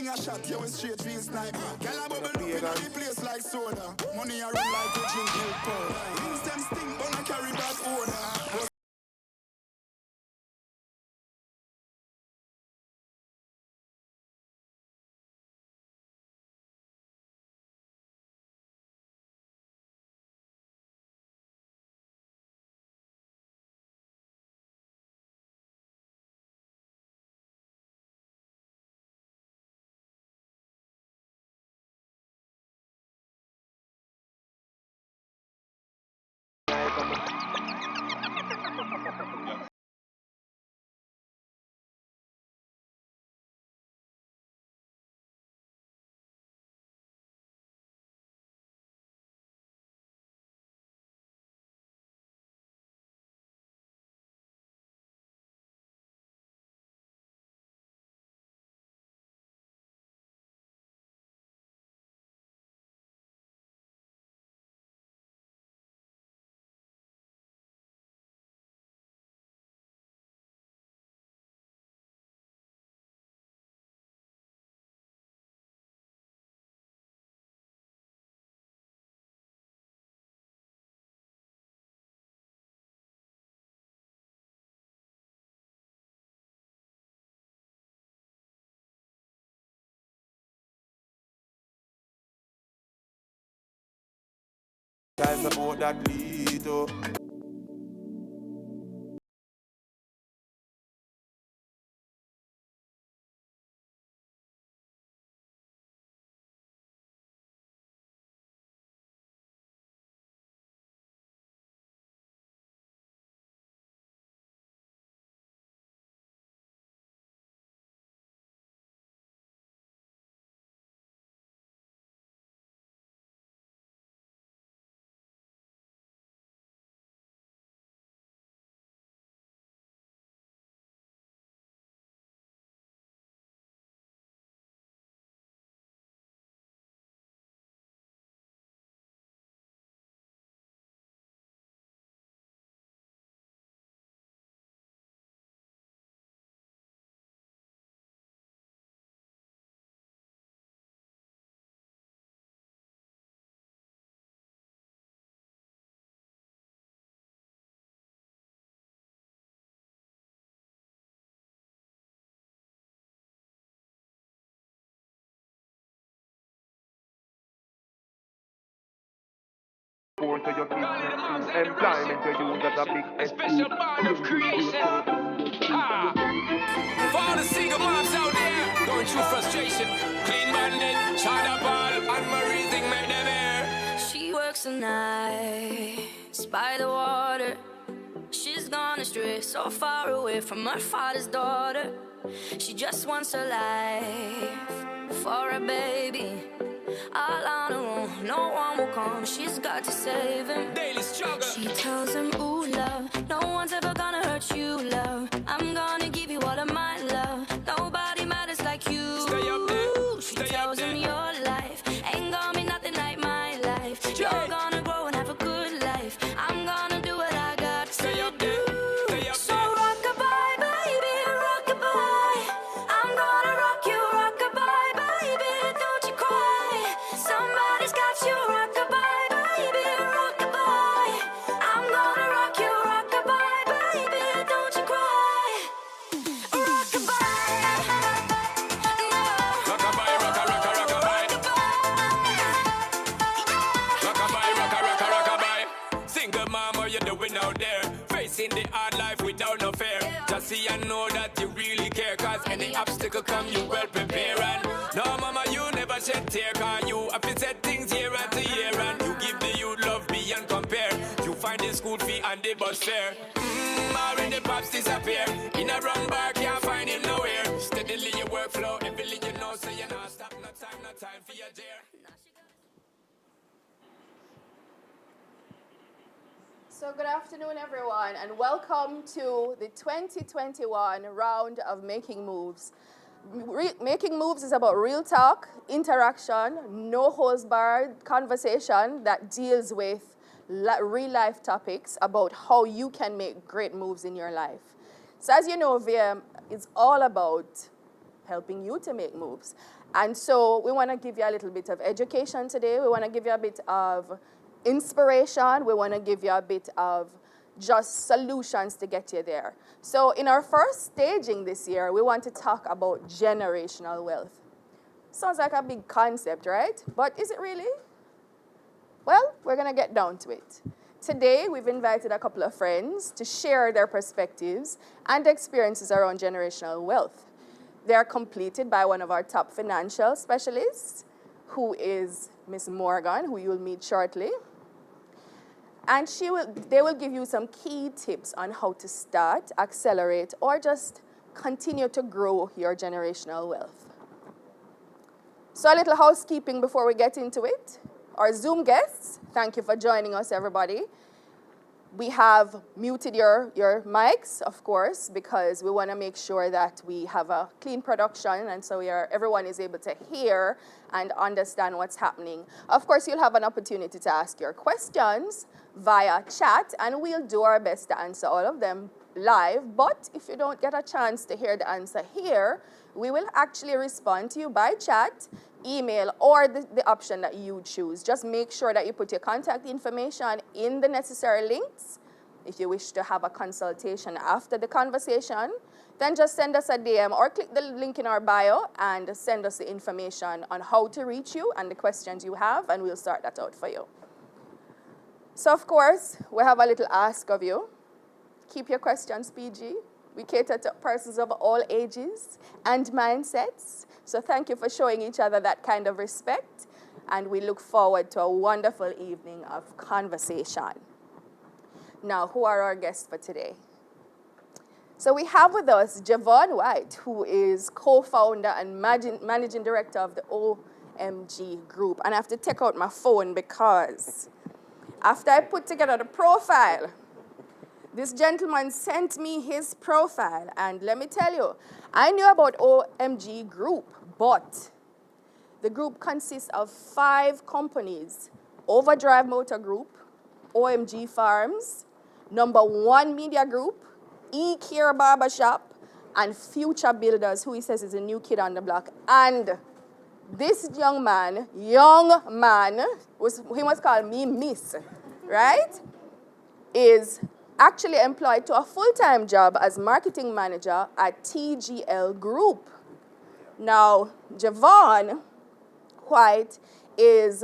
a shot, you will straight feel sniper. Girl, I bubble up in the place like soda. Money I run like a drink milk powder. Use them stink, but I carry bad odor. Guys about that little. Born to your kids, employment to use as a big A special bond of creation. For all the single moms out there going through frustration, Clean Bandit, China Ball, and Marie thing make them air. She works the nights by the water. She's gone astray, so far away from her father's daughter. She just wants her life for a baby. All on her own, no one will come. She's got to save him. Daily struggle. She tells him, ooh, love, no one's ever gonna hurt you, love. I'm gonna give you all of my love. Nobody matters like you. Stay up there. She Stay tells up him there. your life ain't gonna be nothing like my life. You're gonna grow and have a good life. I'm gonna do what I got to Stay up there. Stay up So there. rock-a-bye, baby, rock-a-bye. I'm gonna rock you, rock-a-bye, baby, don't you cry. Somebody's got you, rock-a-bye, baby, rock-a-bye. I'm gonna rock you, rock-a-bye, baby, don't you cry. Rock-a-bye, no. Rockabye, rockabye. Rockabye, rockabye. Single mom, how you doing out there? Facing the hard life without no fear. Just see and know that you really care. Cause any obstacle come, you well prepare. And no, mama, you never shed tear. Cause you have to set things year after year. And you give the youth love beyond compare. You find the school fee and the bus fare. Already pops disappear. In a wrong bar, can't find him nowhere. Steadily your workflow, everything you know, so you're not stop. No time for your dear. So good afternoon, everyone, and welcome to the 2021 round of Making Moves. Making Moves is about real talk, interaction, no holds barred conversation that deals with real life topics about how you can make great moves in your life. So as you know, VM is all about helping you to make moves. And so we want to give you a little bit of education today. We want to give you a bit of inspiration. We want to give you a bit of just solutions to get you there. So in our first staging this year, we want to talk about generational wealth. Sounds like a big concept, right? But is it really? Well, we're going to get down to it. Today, we've invited a couple of friends to share their perspectives and experiences around generational wealth. They are completed by one of our top financial specialists, who is Ms. Morgan, who you'll meet shortly. And they will give you some key tips on how to start, accelerate, or just continue to grow your generational wealth. So a little housekeeping before we get into it. Our Zoom guests, thank you for joining us, everybody. We have muted your mics, of course, because we want to make sure that we have a clean production, and so everyone is able to hear and understand what's happening. Of course, you'll have an opportunity to ask your questions via chat, and we'll do our best to answer all of them live. But if you don't get a chance to hear the answer here, we will actually respond to you by chat, email, or the option that you choose. Just make sure that you put your contact information in the necessary links. If you wish to have a consultation after the conversation, then just send us a DM or click the link in our bio and send us the information on how to reach you and the questions you have, and we'll sort that out for you. So, of course, we have a little ask of you. Keep your questions PG. We cater to persons of all ages and mindsets. So thank you for showing each other that kind of respect. And we look forward to a wonderful evening of conversation. Now, who are our guests for today? So we have with us Javon White, who is co-founder and managing director of the OMG Group. And I have to take out my phone because after I put together the profile, this gentleman sent me his profile, and let me tell you, I knew about OMG Group, but the group consists of 5 companies: Overdrive Motor Group, OMG Farms, Number One Media Group, E-Care Barbershop, and Future Builders, who he says is a new kid on the block. And this young man, he was called me Miss, right? Is actually employed to a full-time job as marketing manager at TGL Group. Now, Javon White is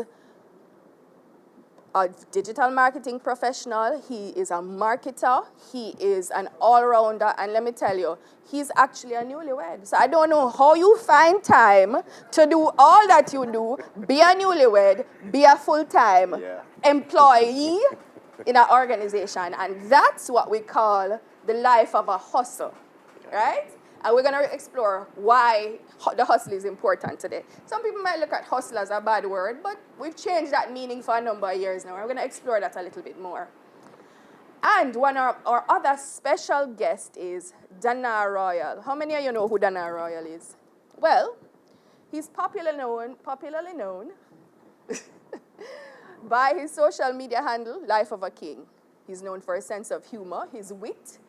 a digital marketing professional. He is a marketer. He is an all-rounder. And let me tell you, he's actually a newlywed. So I don't know how you find time to do all that you do, be a newlywed, be a full-time employee in an organization. And that's what we call the life of a hustle, right? And we're going to explore why the hustle is important today. Some people might look at hustle as a bad word, but we've changed that meaning for a number of years now. We're going to explore that a little bit more. And one of our other special guest is Danar Royal. How many of you know who Danar Royal is? Well, he's popularly known by his social media handle, Life of a King. He's known for his sense of humor, his wit,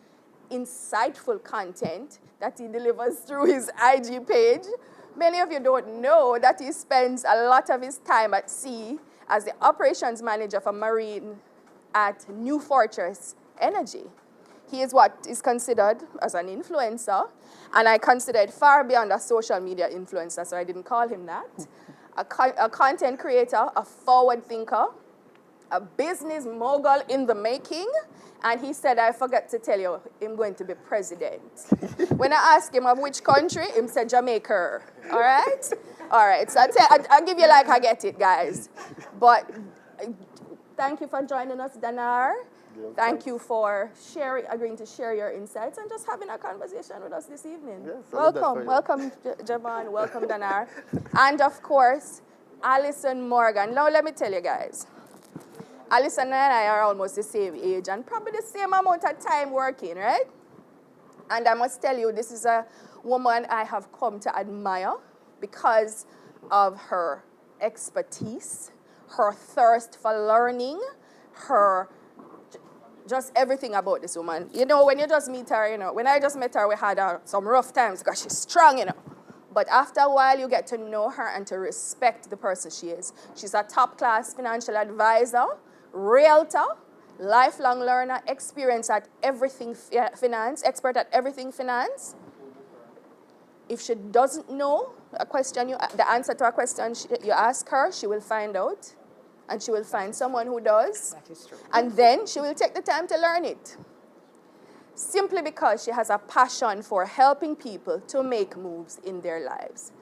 insightful content that he delivers through his IG page. Many of you don't know that he spends a lot of his time at sea as the operations manager for Marine at New Fortress Energy. He is what is considered as an influencer, and I consider it far beyond a social media influencer, so I didn't call him that. A content creator, a forward thinker, a business mogul in the making, and he said, I forgot to tell you, I'm going to be president. When I asked him of which country, he said Jamaica. All right? All right, so I'll give you like I get it, guys. But thank you for joining us, Danar. Thank you for agreeing to share your insights and just having a conversation with us this evening. Yes, welcome, Javon. Welcome, Danar. And of course, Alison Morgan. Now let me tell you guys, Alison and I are almost the same age and probably the same amount of time working, right? And I must tell you, this is a woman I have come to admire because of her expertise, her thirst for learning, her just everything about this woman. You know, when you just meet her, when I just met her, we had some rough times because she's strong, But after a while, you get to know her and to respect the person she is. She's a top-class financial advisor, realtor, lifelong learner, expert at everything finance. If she doesn't know the answer to a question you ask her, she will find out, and she will find someone who does. That is true. And then she will take the time to learn it. Simply because she has a passion for helping people to make moves in their lives.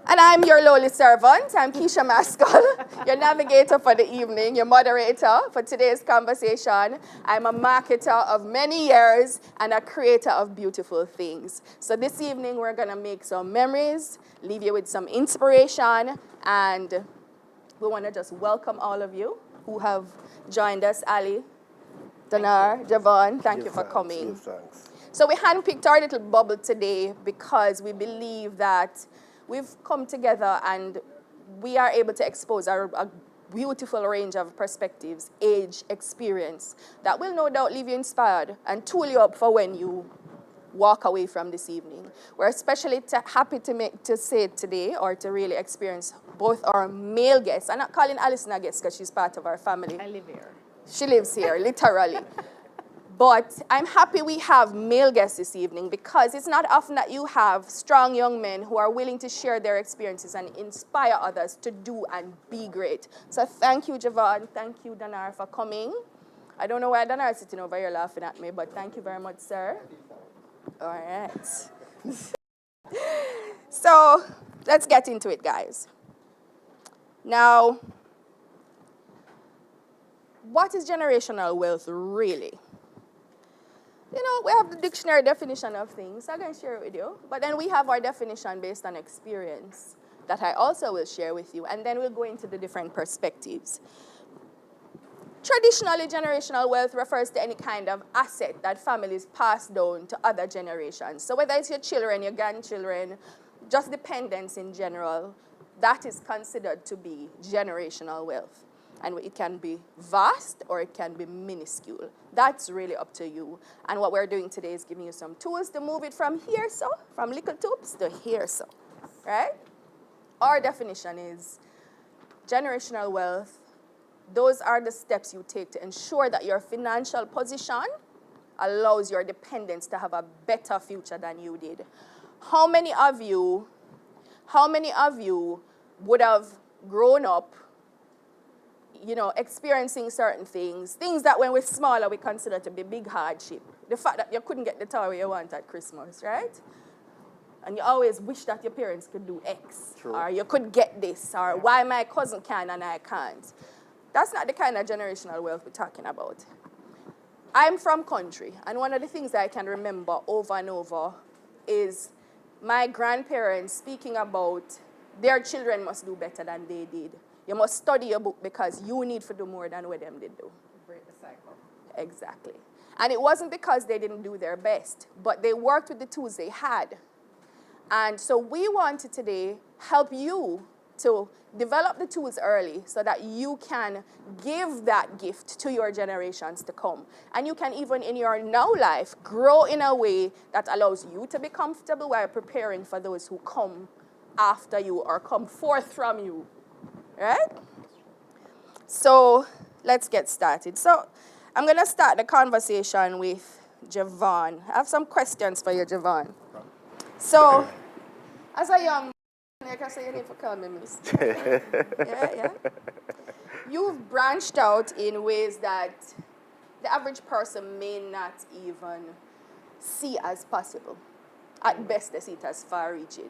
And I'm your lowly servant. I'm Keisha Maskell, your navigator for the evening, your moderator for today's conversation. I'm a marketer of many years and a creator of beautiful things. So this evening, we're going to make some memories, leave you with some inspiration, and we want to just welcome all of you who have joined us. Ali, Danar, Javon, thank you for coming. Yes, thanks. So we handpicked our little bubble today because we believe that we've come together and we are able to expose a beautiful range of perspectives, age, experience, that will no doubt leave you inspired and tool you up for when you walk away from this evening. We're especially happy to say today, or to really experience both our male guests. I'm not calling Alison a guest because she's part of our family. I live here. She lives here, literally. But I'm happy we have male guests this evening because it's not often that you have strong young men who are willing to share their experiences and inspire others to do and be great. So thank you, Javon. Thank you, Danar, for coming. I don't know why Danar is sitting over here laughing at me, but thank you very much, sir. All right. So let's get into it, guys. Now, what is generational wealth really? You know, we have the dictionary definition of things. I'm going to share it with you. But then we have our definition based on experience that I also will share with you. And then we'll go into the different perspectives. Traditionally, generational wealth refers to any kind of asset that families pass down to other generations. So whether it's your children, your grandchildren, just dependents in general, that is considered to be generational wealth. And it can be vast or it can be minuscule. That's really up to you. And what we're doing today is giving you some tools to move it from here so, from little tubes to here so, right? Our definition is generational wealth. Those are the steps you take to ensure that your financial position allows your dependents to have a better future than you did. How many of you would have grown up, you know, experiencing certain things that when we're smaller we consider to be big hardship? The fact that you couldn't get the toy you want at Christmas, right? And you always wish that your parents could do X. True. Or you could get this, or why my cousin can and I can't. That's not the kind of generational wealth we're talking about. I'm from country, and one of the things that I can remember over and over is my grandparents speaking about their children must do better than they did. You must study your book because you need to do more than what them did do. Break the cycle. Exactly. And it wasn't because they didn't do their best, but they worked with the tools they had. And so we want to today help you to develop the tools early so that you can give that gift to your generations to come. And you can even in your now life grow in a way that allows you to be comfortable while preparing for those who come after you or come forth from you. Right? So let's get started. So I'm going to start the conversation with Javon. I have some questions for you, Javon. So, as a young man, I can say you need to call me miss. Yeah. You've branched out in ways that the average person may not even see as possible. At best, they see it as far-reaching.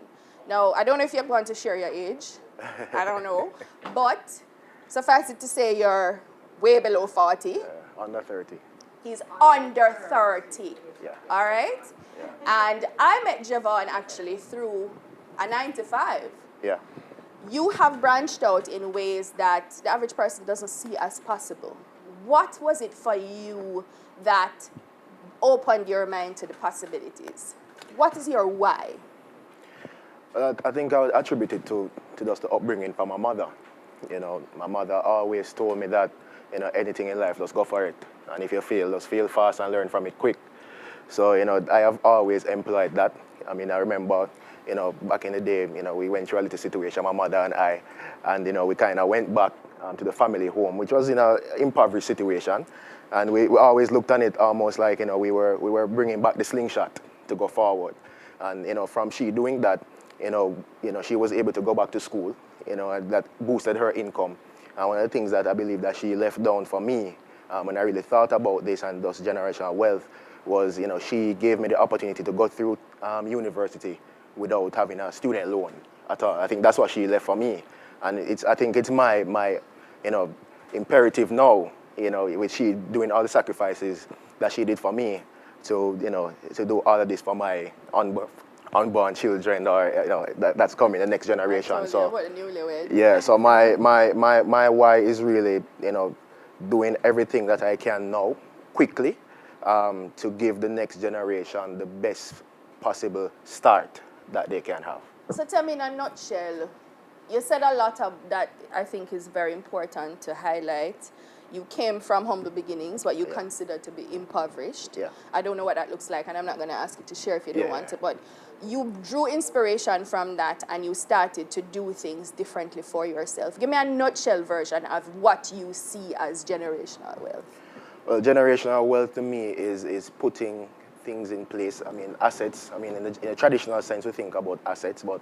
Now, I don't know if you're going to share your age. I don't know. But suffice it to say you're way below 40. Under 30. He's under 30. Yeah. All right? Yeah. And I met Javon actually through a 9-to-5. Yeah. You have branched out in ways that the average person doesn't see as possible. What was it for you that opened your mind to the possibilities? What is your why? I think I would attribute it to just the upbringing from my mother. You know, my mother always told me that, you know, anything in life, just go for it. And if you fail, just fail fast and learn from it quick. So, you know, I have always employed that. I mean, I remember back in the day, we went through a little situation, my mother and I, and, we kind of went back to the family home, which was in an impoverished situation. And we always looked on it almost like, we were bringing back the slingshot to go forward. And, from she doing that, she was able to go back to school, and that boosted her income. And one of the things that I believe that she left down for me, when I really thought about this and thus generational wealth, was, she gave me the opportunity to go through university without having a student loan at all. I think that's what she left for me. And I think it's my imperative now, with she doing all the sacrifices that she did for me to, to do all of this for my unborn children, or that's coming, the next generation. So yeah, so my why is really, doing everything that I can now quickly to give the next generation the best possible start that they can have. So tell me in a nutshell, you said a lot of that I think is very important to highlight. You came from humble beginnings, what you consider to be impoverished. Yeah. I don't know what that looks like, and I'm not going to ask you to share if you don't want to, but you drew inspiration from that and you started to do things differently for yourself. Give me a nutshell version of what you see as generational wealth. Well, generational wealth to me is putting things in place. I mean, assets. I mean, in a traditional sense, we think about assets, but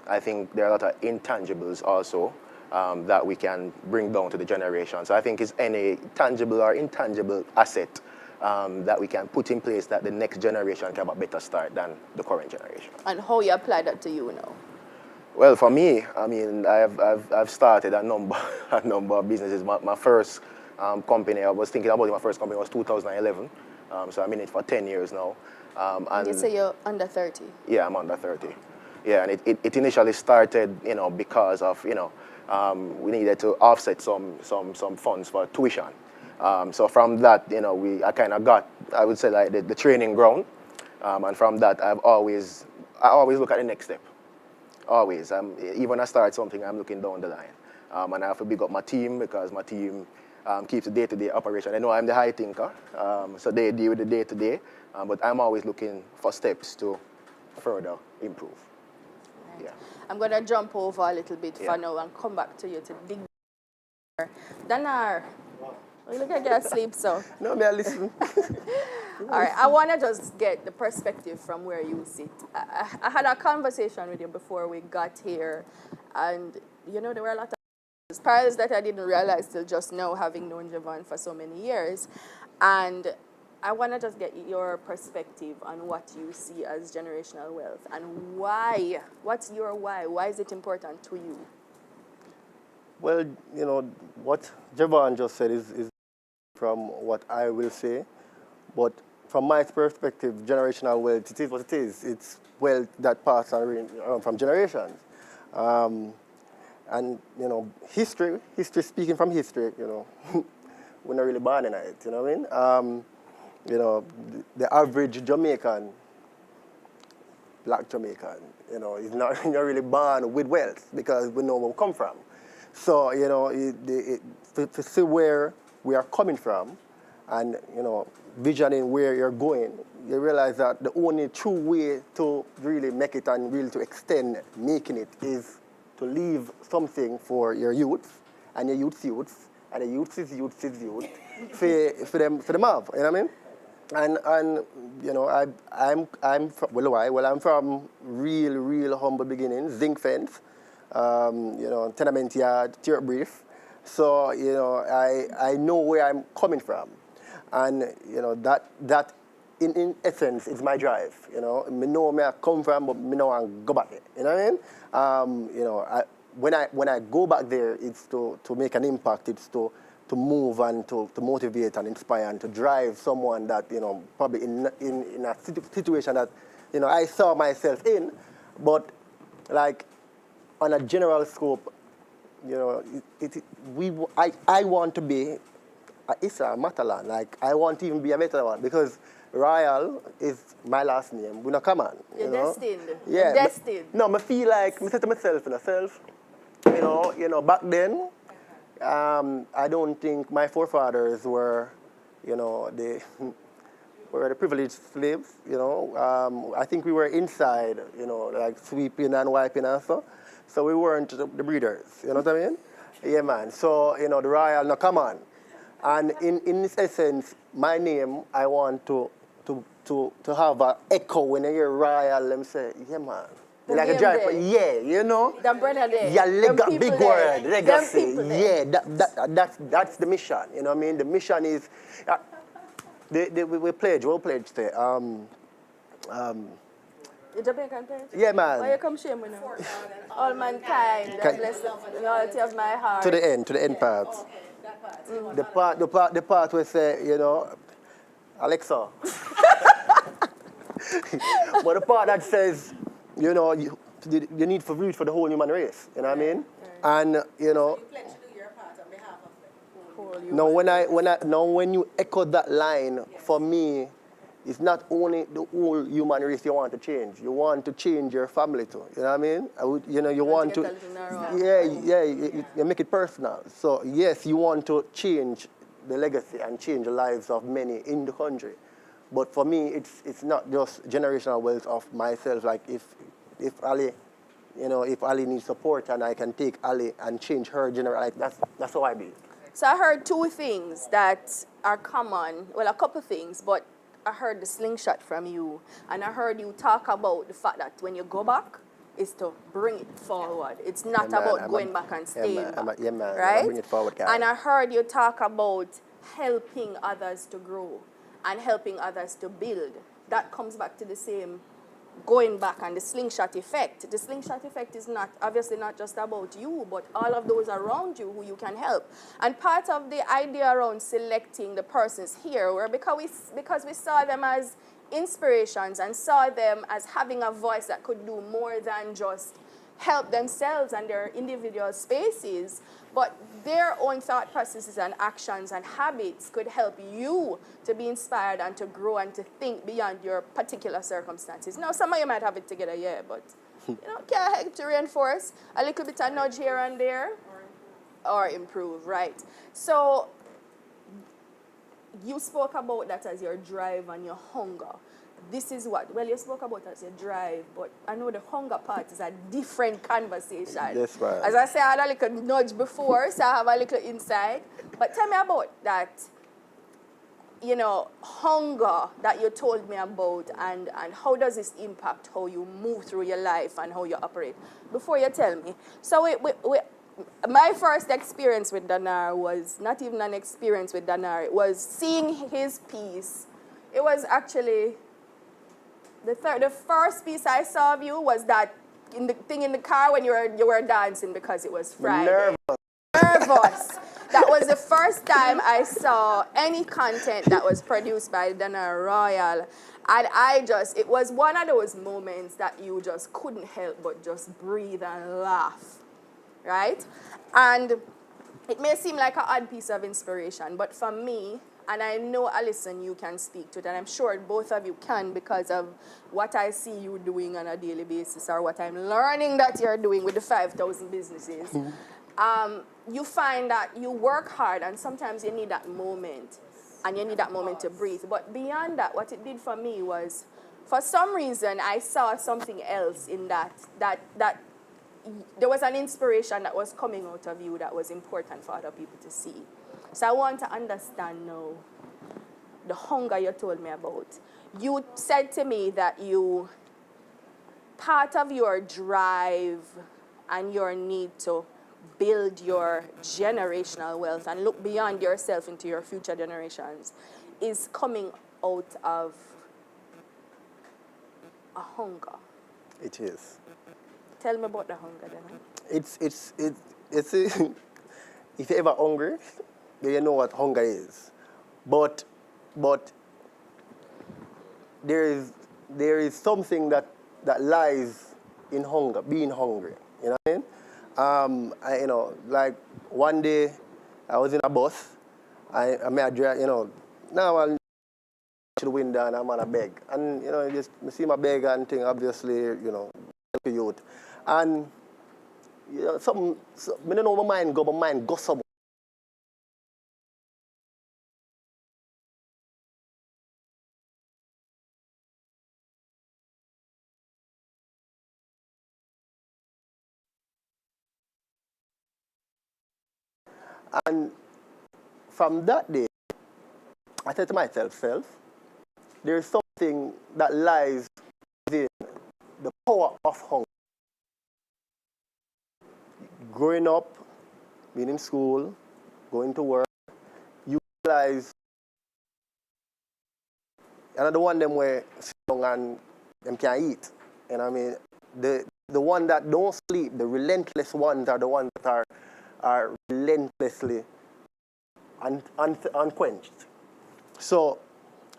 I think there are a lot of intangibles also that we can bring down to the generation. So I think it's any tangible or intangible asset that we can put in place that the next generation can have a better start than the current generation. And how you apply that to you now? Well, for me, I mean, I've started a number of businesses. My first company, I was thinking about it, my first company was 2011. So I'm in it for 10 years now. And you say you're under 30? Yeah, I'm under 30. Yeah, and it initially started, because of, we needed to offset some funds for tuition. So from that, I kind of got, I would say, like the training ground. And from that, I always look at the next step. Always. Even when I start something, I'm looking down the line. And I have to big up my team because my team keeps the day-to-day operation. I know I'm the high thinker, so they deal with the day-to-day. But I'm always looking for steps to further improve. Right. Yeah. I'm going to jump over a little bit for now and come back to you to dig. Danar, you look like you're asleep, so. No, may I listen? All right, I want to just get the perspective from where you sit. I had a conversation with you before we got here, and there were a lot of parallels that I didn't realize till just now, having known Javon for so many years. And I want to just get your perspective on what you see as generational wealth and why. What's your why? Why is it important to you? Well, what Javon just said is from what I will say. But from my perspective, generational wealth, it is what it is. It's wealth that passes on from generations. And, history speaking from history, we're not really born in it, you know what I mean? The average Jamaican, black Jamaican, is not really born with wealth because we know where we come from. So, to see where we are coming from and, visioning where you're going, you realize that the only true way to really make it and really to extend making it is to leave something for your youth and your youth's youth and the youth's youth for them have, you know what I mean? And I'm from, I'm from real humble beginnings, zinc fence, tenement yard, tier brief. So, I know where I'm coming from. And, that in essence is my drive, Me know where I come from, but me know I go back there, you know what I mean? When I go back there, it's to make an impact, it's to move and to motivate and inspire and to drive someone that, probably in a situation that, I saw myself in, but like on a general scope, I want to be Issa Matalan. Like, I want to even be a better one because Royal is my last name. We're not common. You're destined. Yeah. You're destined. No, I feel like, I said to myself, back then, I don't think my forefathers were, we were the privileged slaves, you know. I think we were inside, you know, like sweeping and wiping and stuff. So we weren't the breeders, you know what I mean? Yeah, man. So, you know, the royal, no, come on. And in this essence, my name, I want to have an echo when you hear royal, them say, yeah, man. The Like a name drive, there. yeah, you know? The brother there. Yeah, Them people big there. word, legacy. Them people there. Yeah, that's the mission, you know what I mean? The mission is, we pledge there. The Jamaican pledge? Yeah, man. Why you come shame me now? All mankind, God bless the loyalty of my heart. To the end part. The part where say, you know, Alexa. But the part that says, you know, you need for read for the whole human race, you know what I mean? And, you know, when you echo that line, for me, it's not only the whole human race you want to change. You want to change your family too. You know what I mean? You know, you want to, you make it personal. So yes, you want to change the legacy and change the lives of many in the country. But for me, it's not just generational wealth of myself. Like if Ali, you know, if Ali needs support and I can take Ali and change her generation, like that's how I be. So I heard two things that are common. Well, a couple things, but I heard the slingshot from you, and I heard you talk about the fact that when you go back, is to bring it forward. It's not about going back and staying back, right? Bring it forward, guys. And I heard you talk about helping others to grow and helping others to build. That comes back to the same going back and the slingshot effect. The slingshot effect is obviously not just about you, but all of those around you who you can help. And part of the idea around selecting the persons here were because we saw them as inspirations and saw them as having a voice that could do more than just help themselves and their individual spaces, but their own thought processes and actions and habits could help you to be inspired and to grow and to think beyond your particular circumstances. Now, some of you might have it together, yeah, but you know, can't help to reinforce a little bit of nudge here and there or improve, right? So you spoke about that as your drive and your hunger. This is what, well, you spoke about as your drive, but I know the hunger part is a different conversation. Yes, ma'am. As I said, I had a little nudge before, so I have a little insight. But tell me about that, you know, hunger that you told me about, and how does this impact how you move through your life and how you operate? Before you tell me. So my first experience with Danar was not even an experience with Danar. It was seeing his piece. It was actually, the first piece I saw of you was that thing in the car when you were dancing because it was Friday. Nervous. That was the first time I saw any content that was produced by Danar Royal. And it was one of those moments that you just couldn't help but just breathe and laugh, right? And it may seem like an odd piece of inspiration, but for me, and I know, Alison, you can speak to it, and I'm sure both of you can because of what I see you doing on a daily basis or what I'm learning that you're doing with the 5,000 businesses. You find that you work hard, and sometimes you need that moment, and you need that moment to breathe. But beyond that, what it did for me was, for some reason, I saw something else in that there was an inspiration that was coming out of you that was important for other people to see. So I want to understand now the hunger you told me about. You said to me that part of your drive and your need to build your generational wealth and look beyond yourself into your future generations is coming out of a hunger. It is. Tell me about the hunger then. It's if you're ever hungry, then you know what hunger is. But there is something that lies in hunger, being hungry. You know what I mean? Like one day I was in a bus. I drive, now I'm to the window and I'm on a beg. And, just see my beg and thing, obviously, youth. And, I don't know my mind go somewhere. And from that day, I said to myself, there's something that lies within the power of hunger. Growing up, being in school, going to work, you realize another one them where sit down and them can't eat. And I mean, the one that don't sleep, the relentless ones are the ones that are relentlessly unquenched. So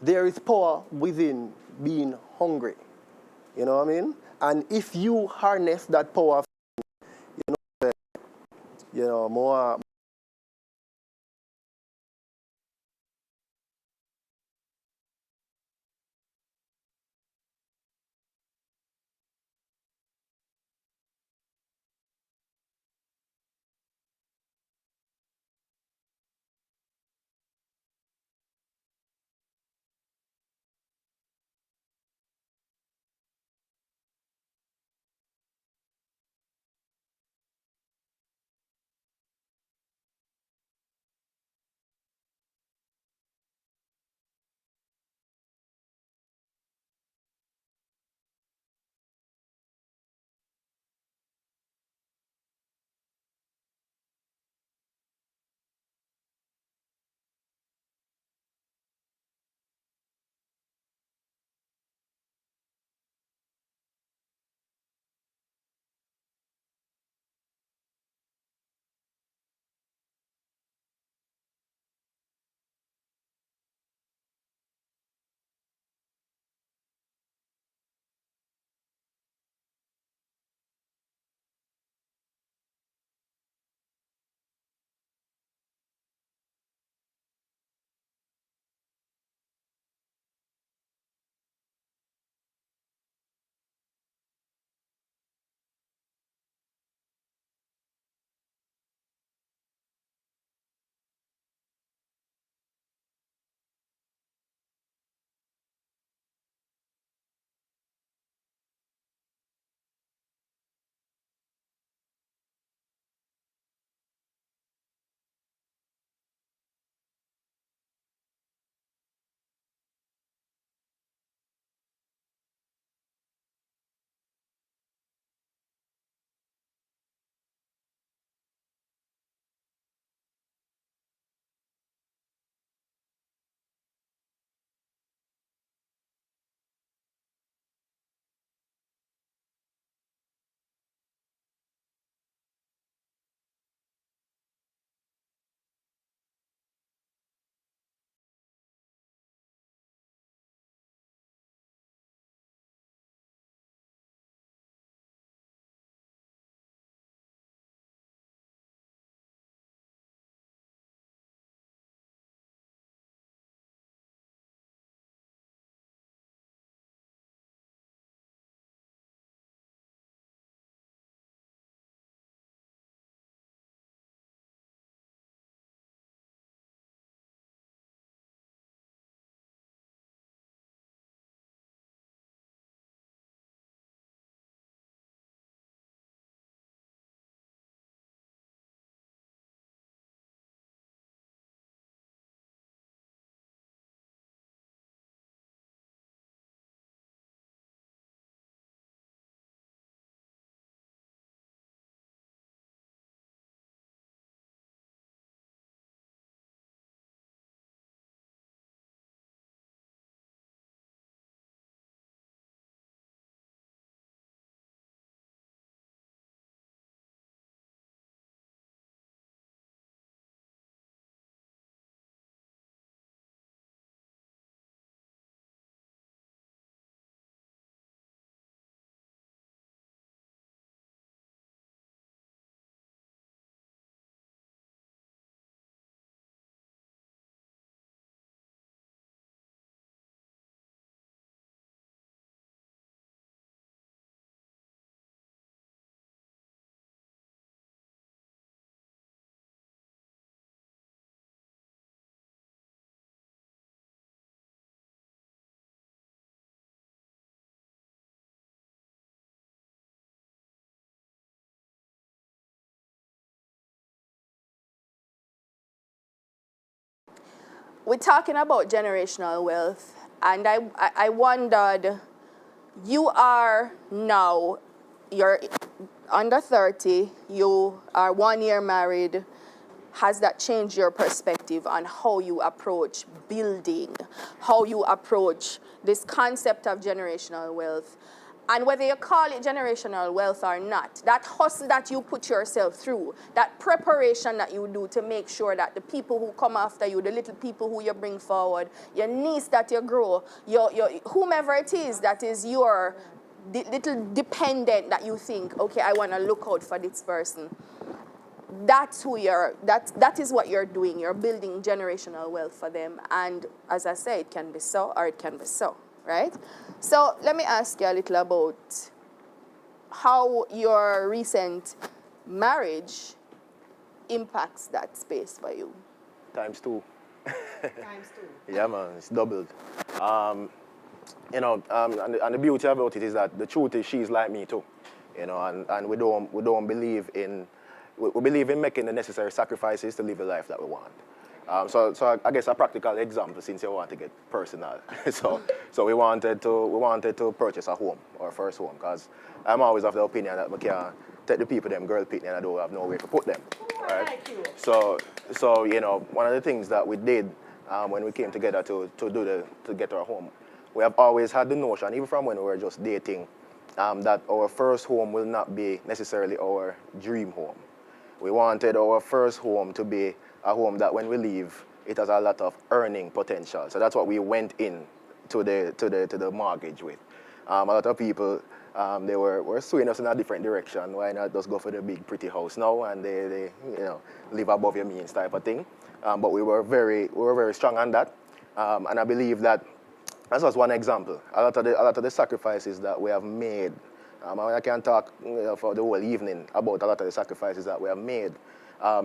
there is power within being hungry. You know what I mean? And if you harness that power, more we're talking about generational wealth, and I wondered, you are now, you're under 30, you are 1 year married. Has that changed your perspective on how you approach building, how you approach this concept of generational wealth? And whether you call it generational wealth or not, that hustle that you put yourself through, that preparation that you do to make sure that the people who come after you, the little people who you bring forward, your niece that you grow, your whomever it is that is your little dependent that you think, okay, I want to look out for this person. That's who that is what you're doing. You're building generational wealth for them. And as I say, it can be so or it can be so, right? So let me ask you a little about how your recent marriage impacts that space for you. Times 2. Times 2. Yeah, man, it's doubled. And the beauty about it is that the truth is she's like me too, and we don't believe in, we believe in making the necessary sacrifices to live the life that we want. So I guess a practical example, since you want to get personal. so we wanted to purchase a home, our first home, because I'm always of the opinion that we can't take the people them girl picnic and I don't have nowhere to put them. Right? Like you. So one of the things that we did when we came together to get our home, we have always had the notion, even from when we were just dating, that our first home will not be necessarily our dream home. We wanted our first home to be a home that when we leave, it has a lot of earning potential. So that's what we went in to the mortgage with. A lot of people, they were swaying us in a different direction. Why not just go for the big pretty house now and they live above your means type of thing. But we were very strong on that. And I believe that that's just one example. A lot of the sacrifices that we have made. I can talk for the whole evening about a lot of the sacrifices that we have made.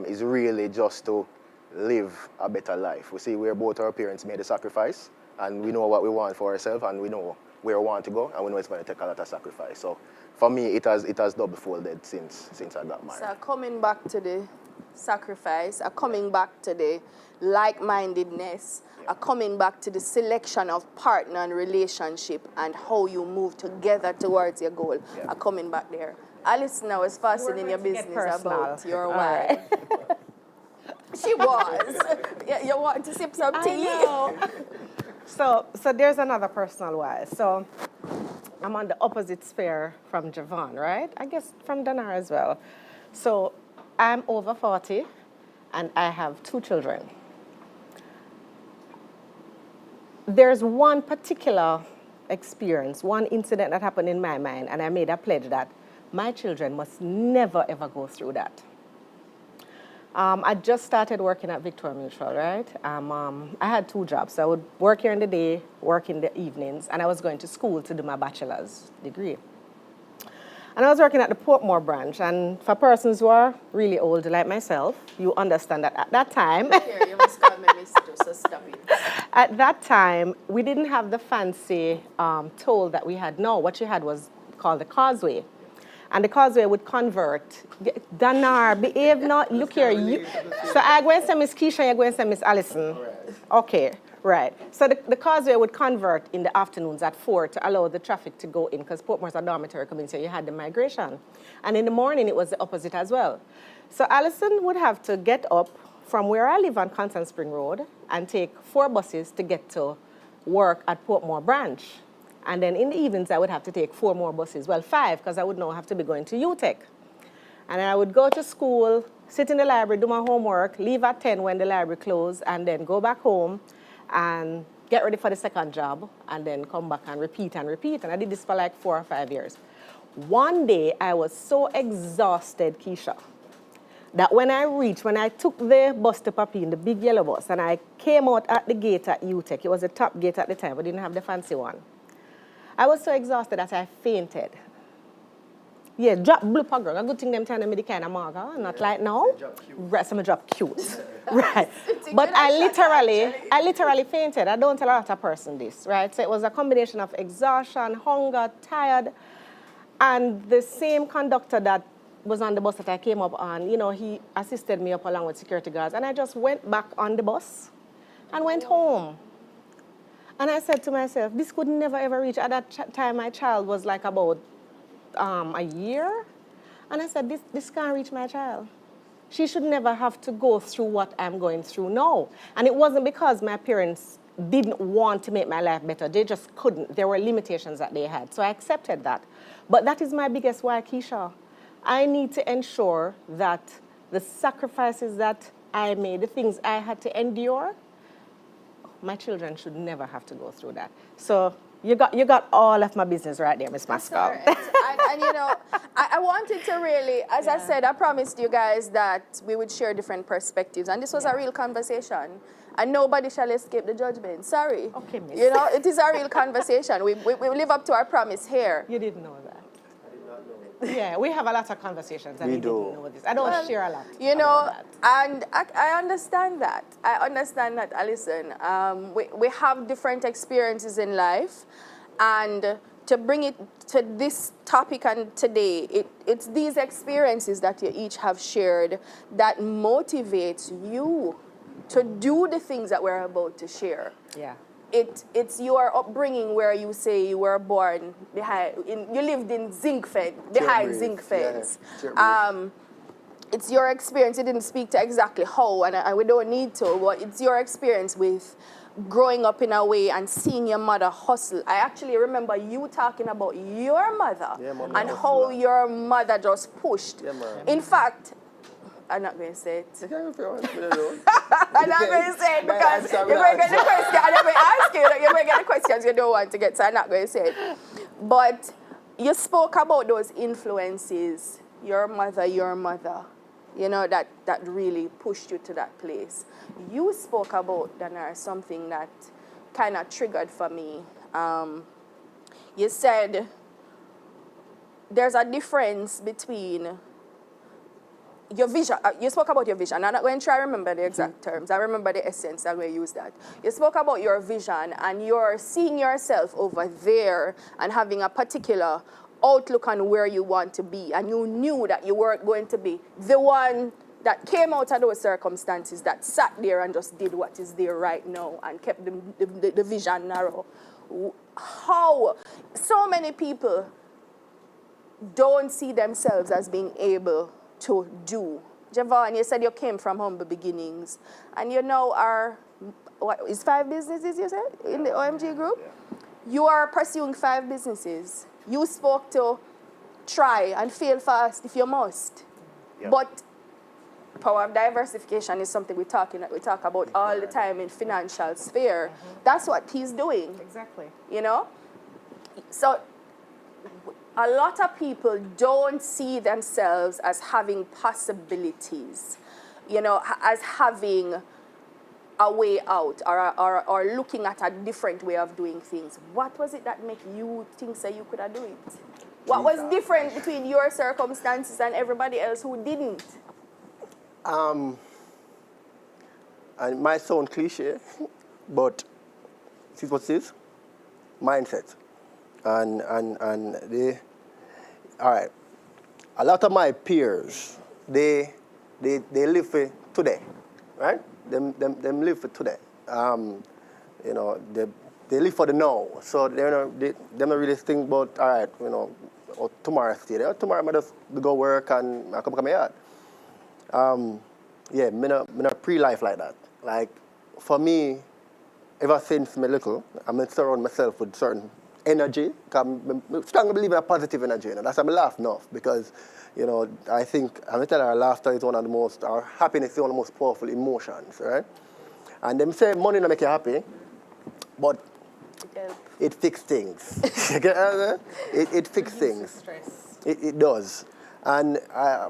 Is really just to live a better life. We see where both our parents made a sacrifice, and we know what we want for ourselves, and we know where we want to go, and we know it's going to take a lot of sacrifice. So for me, it has double-folded since I got married. So coming back to the sacrifice, coming back to the like-mindedness, coming back to the selection of partner and relationship and how you move together towards your goal, coming back there. Alison, I was fasting in your business about your wife. Right. She was. You want to sip some tea? So there's another personal why. So I'm on the opposite sphere from Javon, right? I guess from Danar as well. So I'm over 40 and I have 2 children. There's one particular experience, one incident that happened in my mind, and I made a pledge that my children must never, ever go through that. I just started working at Victoria Mutual, right? I had 2 jobs. So I would work here in the day, work in the evenings, and I was going to school to do my bachelor's degree. And I was working at the Portmore branch, and for persons who are really old like myself, you understand that at that time... Here, you must call me Mr. So stop it. At that time, we didn't have the fancy toll that we had now. What you had was called the Causeway. And the Causeway would convert. Danar, behave not, look here. So I go and say Miss Keisha, you go and say Miss Allison. Okay, right. So the Causeway would convert in the afternoons at 4 to allow the traffic to go in, because Portmore's a dormitory community, so you had the migration. And in the morning, it was the opposite as well. So Allison would have to get up from where I live on Constant Spring Road and take 4 buses to get to work at Portmore branch. And then in the evenings, I would have to take 4 more buses. Well, 5, because I would now have to be going to UTech. And then I would go to school, sit in the library, do my homework, leave at 10 when the library closed, and then go back home and get ready for the second job, and then come back and repeat and repeat. And I did this for like 4 or 5 years. One day, I was so exhausted, Keisha, that when I took the bus to Papine, the big yellow bus, and I came out at the gate at UTech, it was the top gate at the time, we didn't have the fancy one. I was so exhausted that I fainted. Yeah, drop blue girl. A good thing them telling me the kind of marker, not like now. Right, so I drop cute. Right. But I literally fainted. I don't tell a lot of person this, right? So it was a combination of exhaustion, hunger, tired, and the same conductor that was on the bus that I came up on, he assisted me up along with security guards, and I just went back on the bus, and went home. And I said to myself, this could never ever reach. At that time, my child was like about a year. And I said, this can't reach my child. She should never have to go through what I'm going through now. And it wasn't because my parents didn't want to make my life better. They just couldn't. There were limitations that they had. So I accepted that. But that is my biggest why, Keisha. I need to ensure that the sacrifices that I made, the things I had to endure, my children should never have to go through that. So you got all of my business right there, Miss Mascal. And you know, I wanted to really, as I said, I promised you guys that we would share different perspectives. And this was a real conversation. And nobody shall escape the judgment. Sorry. Okay, miss. You know, it is a real conversation. We live up to our promise here. You didn't know that. Yeah, we have a lot of conversations and We you do. didn't know this. I don't share a lot. You know, about that. and I understand that. I understand that, Alison. We have different experiences in life, and to bring it to this topic and today, it's these experiences that you each have shared that motivates you to do the things that we're about to share. Yeah. It's your upbringing where you say you were born behind, you lived in zinc fence, behind zinc fence. It's your experience. You didn't speak to exactly how, and we don't need to, but it's your experience with growing up in a way and seeing your mother hustle. I actually remember you talking about your mother and how your mother just pushed. In fact, I'm not going to say it. I'm not going to say it because you're going to get the question. I'm going to ask you. You're going to get the questions you don't want to get, so I'm not going to say it. But you spoke about those influences, your mother, you know, that really pushed you to that place. You spoke about, Danar, something that kind of triggered for me. You said there's a difference between your vision. You spoke about your vision. I'm not going to try to remember the exact terms. I remember the essence. I'm going to use that. You spoke about your vision and you're seeing yourself over there and having a particular outlook on where you want to be. And you knew that you weren't going to be the one that came out of those circumstances, that sat there and just did what is there right now and kept the vision narrow. How so many people don't see themselves as being able to do. Javon, you said you came from humble beginnings, and you now are, what is 5 businesses you said in the OMG group? You are pursuing 5 businesses. You spoke to try and fail fast if you must. But power of diversification is something we talk about all the time in financial sphere. That's what he's doing. Exactly. You know? So a lot of people don't see themselves as having possibilities, you know, as having a way out or looking at a different way of doing things. What was it that made you think so you could have do it? What was different between your circumstances and everybody else who didn't? And it might sound cliche, but this is what it is. Mindset. And all right, a lot of my peers, they live for today, right? Them live for today. You know, they live for the now. So they don't really think about, all right, you know, or tomorrow still. Tomorrow I just go work and I come here. Yeah, I'm not pre-life like that. Like, for me, ever since me little, I'm surround myself with certain energy. I'm strongly believe in a positive energy. You know? That's why I laugh enough because, you know, I think, I'm telling you, laughter is one of the most, or happiness is one of the most powerful emotions, right? And them say money don't make you happy, but it fixes things. it fixes things. It does. And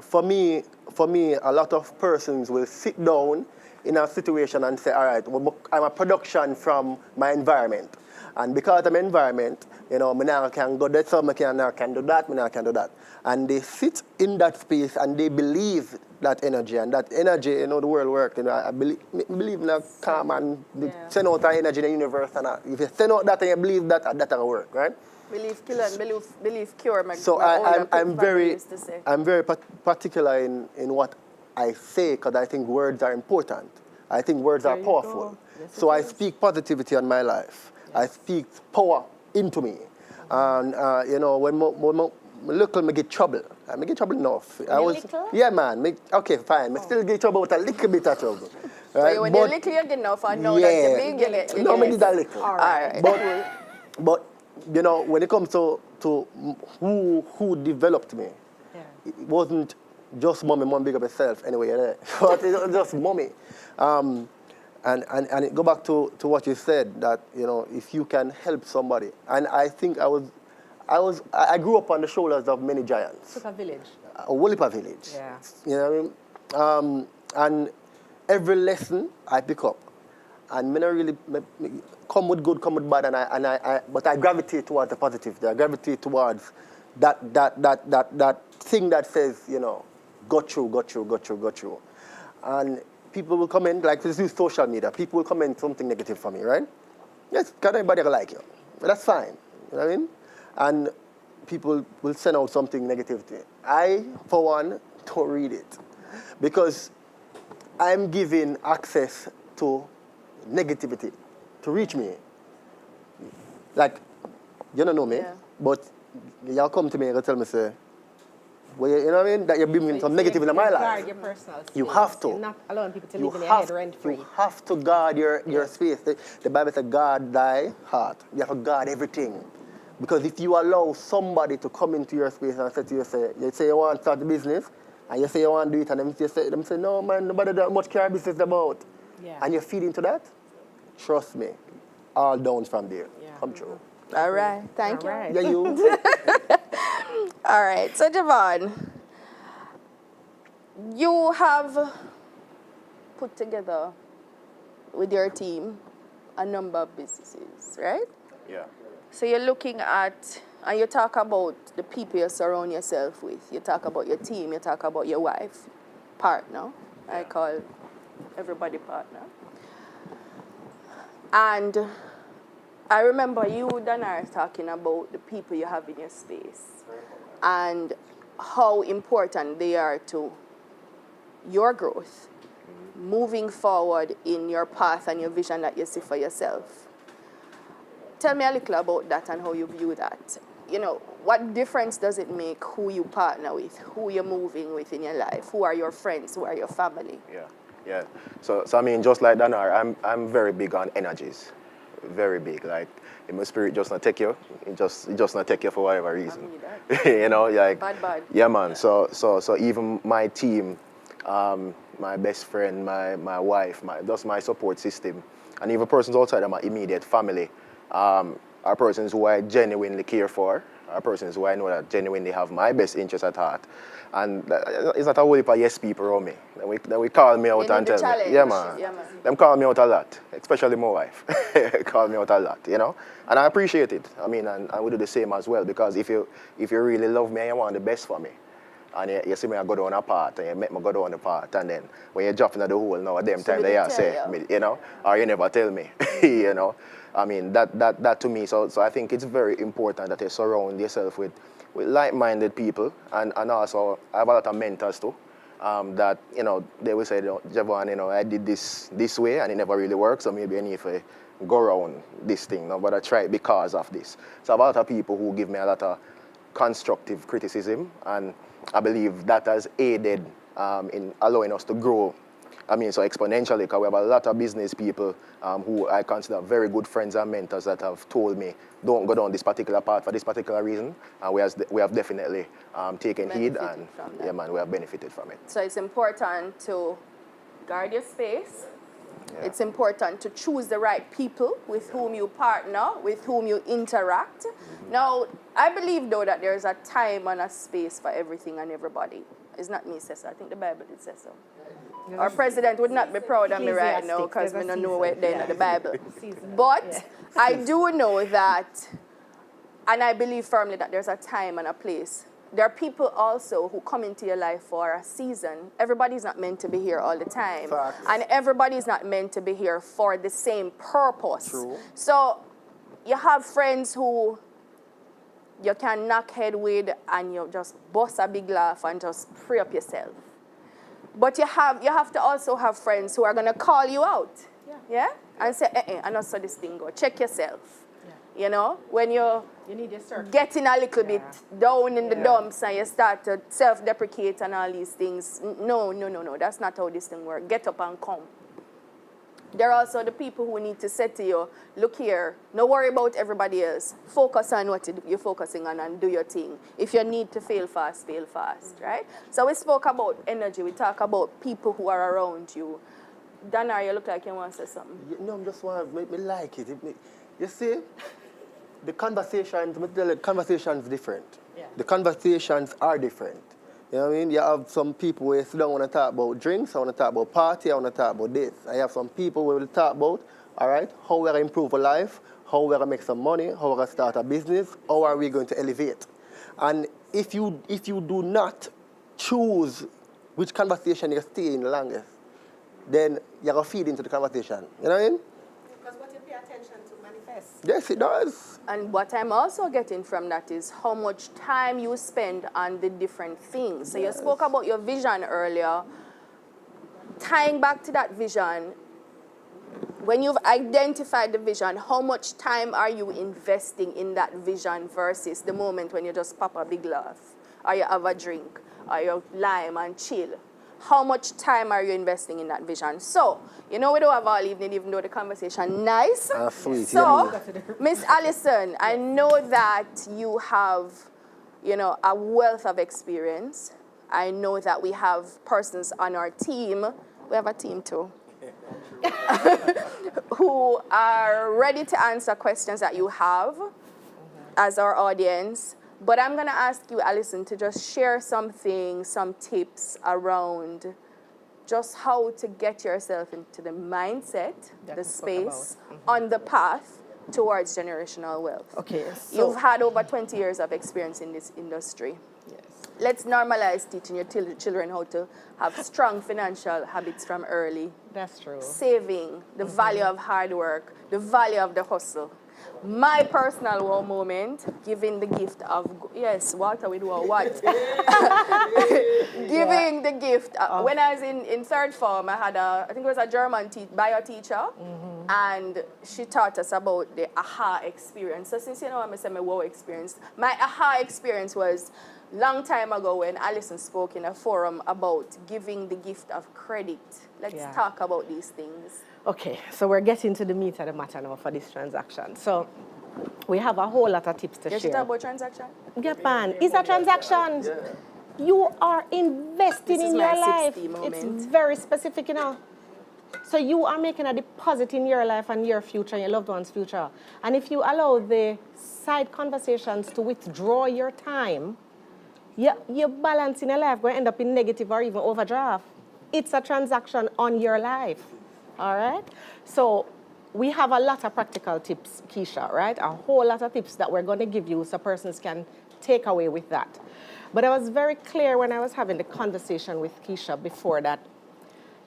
for me, a lot of persons will sit down in a situation and say, all right, well, I'm a production from my environment. And because of my environment, you know, I now can go that, so I can do that, I can do that. And they sit in that space and they believe that energy. And that energy, you know, the world works. You know, I believe in a calm and send out that energy in the universe. And if you send out that and you believe that, that will work, right? Believe kill and believe cure. So I'm very particular in what I say because I think words are important. I think words are There you powerful. go. Yes, So it I is. speak positivity on my life. I speak power into me. And, you know, when I get trouble, I get trouble enough. little? Yeah, man. Okay, fine. I still get trouble with a little bit of trouble. Right? So when you're little, you get enough, and now that Yeah. you're big, you get No, I less. did a little. All right. But you know, when it comes to who developed me, it wasn't just mommy. Mom big up herself anyway, yeah. But it was just mommy. And it go back to what you said, that you know, if you can help somebody, and I think I grew up on the shoulders of many giants. Super village. Wolipa village. Yeah. You know what I mean? And every lesson I pick up, and me not really come with good, come with bad, but I gravitate towards the positive. I gravitate towards that thing that says, you know, go through. And people will comment, like this is social media, people will comment something negative for me, right? Yes, because everybody like you. But that's fine. You know what I mean? And people will send out something negative to you. I, for one, don't read it. Because I'm giving access to negativity to reach me. Like, you don't know me, but y'all come to me and tell me, say, well, you know what I mean? That you're bringing some negative in my life. Your personal space. You have to. You're not allowing people to live in your head rent-free. You have to guard your space. The Bible says, guard thy heart. You have to guard everything. Because if you allow somebody to come into your space and say to you, say you want to start the business, and you say you want to do it, and them say, no, man, nobody that much care business about. Yeah. And you feed into that, trust me, all down from there. Yeah. Come true. All right. Thank you. All right. Yeah, you. All right. So, Javon, you have put together with your team a number of businesses, right? Yeah. So you're looking at, and you talk about the people you surround yourself with. You talk about your team, you talk about your wife, partner. I call everybody partner. And I remember you, Danar, talking about the people you have in your space and how important they are to your growth, moving forward in your path and your vision that you see for yourself. Tell me a little about that and how you view that. You know, what difference does it make who you partner with, who you're moving with in your life, who are your friends, who are your family? Yeah. So I mean, just like Danar, I'm very big on energies, very big. Like, in my spirit, just not take you, it just not take you for whatever reason. You know, like Bad. Yeah, man. So even my team, my best friend, my wife, just my support system, and even persons outside of my immediate family. Are persons who I genuinely care for, are persons who I know that genuinely have my best interest at heart. And it's not a whole heap of yes people around me. Then we call me out and tell me. Yeah, man. Them call me out a lot, especially my wife. Call me out a lot, you know? And I appreciate it. I mean, and we do the same as well, because if you really love me and you want the best for me, and you see me I go down a part, and you make me go down the part, and then when you drop into the hole, now at them time they say, you know, or you never tell me, you know. I mean, that to me, so I think it's very important that you surround yourself with like-minded people, and also I have a lot of mentors too, that, you know, they will say, Javon, you know, I did this way and it never really worked, so maybe I need to go around this thing, no, but I try it because of this. So I have a lot of people who give me a lot of constructive criticism, and I believe that has aided in allowing us to grow. I mean, so exponentially, because we have a lot of business people who I consider very good friends and mentors that have told me, don't go down this particular path for this particular reason. And we have definitely taken heed, and yeah, man, we have benefited from it. So it's important to guard your space. Yeah. It's important to choose the right people with whom you partner, with whom you interact. Mm-hmm. Now, I believe, though, that there's a time and a space for everything and everybody. It's not me say so. I think the Bible did say so. Our president would not be proud of me right now because we don't know where they're in the Bible. But I do know that, and I believe firmly that there's a time and a place. There are people also who come into your life for a season. Everybody's not meant to be here all the time. Facts. And everybody's not meant to be here for the same purpose. True. So you have friends who you can knock head with and you just bust a big laugh and just free up yourself. But you have to also have friends who are going to call you out. Yeah? And say, I know so this thing go. Check yourself. You know, when you need your circle. getting a little bit down in the dumps and you start to self-deprecate and all these things. No. That's not how this thing works. Get up and come. There are also the people who need to say to you, look here, don't worry about everybody else. Focus on what you're focusing on and do your thing. If you need to fail fast, right? So we spoke about energy. We talk about people who are around you. Dana, you look like you want to say something. No, I just want to make me like it. You see, the conversations different. Yeah. The conversations are different. You know what I mean? You have some people who sit down and want to talk about drinks, I want to talk about party, I want to talk about this. I have some people who will talk about, all right, how we're going to improve our life, how we're going to make some money, how we're going to start a business, how are we going to elevate. And if you do not choose which conversation you stay in the longest, then you're going to feed into the conversation. You know what I mean? Because what you pay attention to manifests. Yes, it does. And what I'm also getting from that is how much time you spend on the different things. So you spoke about your vision earlier. Tying back to that vision, when you've identified the vision, how much time are you investing in that vision versus the moment when you just pop a big laugh, or you have a drink, or you lime and chill? How much time are you investing in that vision? So, you know we don't have all evening, even though the conversation nice. Sweet. So, Miss Allison, I know that you have, a wealth of experience. I know that we have persons on our team. We have a team too. Who are ready to answer questions that you have as our audience. But I'm going to ask you, Allison, to just share some tips around just how to get yourself into the mindset, the space, on the path towards generational wealth. Okay. So You've had over 20 years of experience in this industry. yes. Let's normalize teaching your children how to have strong financial habits from early. That's true. Saving, the value of hard work, the value of the hustle. My personal wow moment, giving the gift of, yes, what are we doing? What? Giving the gift. When I was in third form, I had I think it was a German bio teacher, and she taught us about the aha experience. So since you know I'm saying my wow experience, my aha experience was long time ago when Allison spoke in a forum about giving the gift of credit. Let's talk about these things. Okay, so we're getting to the meat of the matter now for this transaction. So we have a whole lot of tips to You should share. talk about transaction? Japan is a transaction. You are investing This is in my your life. 60 moment. It's very specific, So you are making a deposit in your life and your future, and your loved one's future. And if you allow the side conversations to withdraw your time, your balance in your life will end up in negative or even overdraft. It's a transaction on your life. All right? So we have a lot of practical tips, Keisha, right? A whole lot of tips that we're going to give you so persons can take away with that. But I was very clear when I was having the conversation with Keisha before that.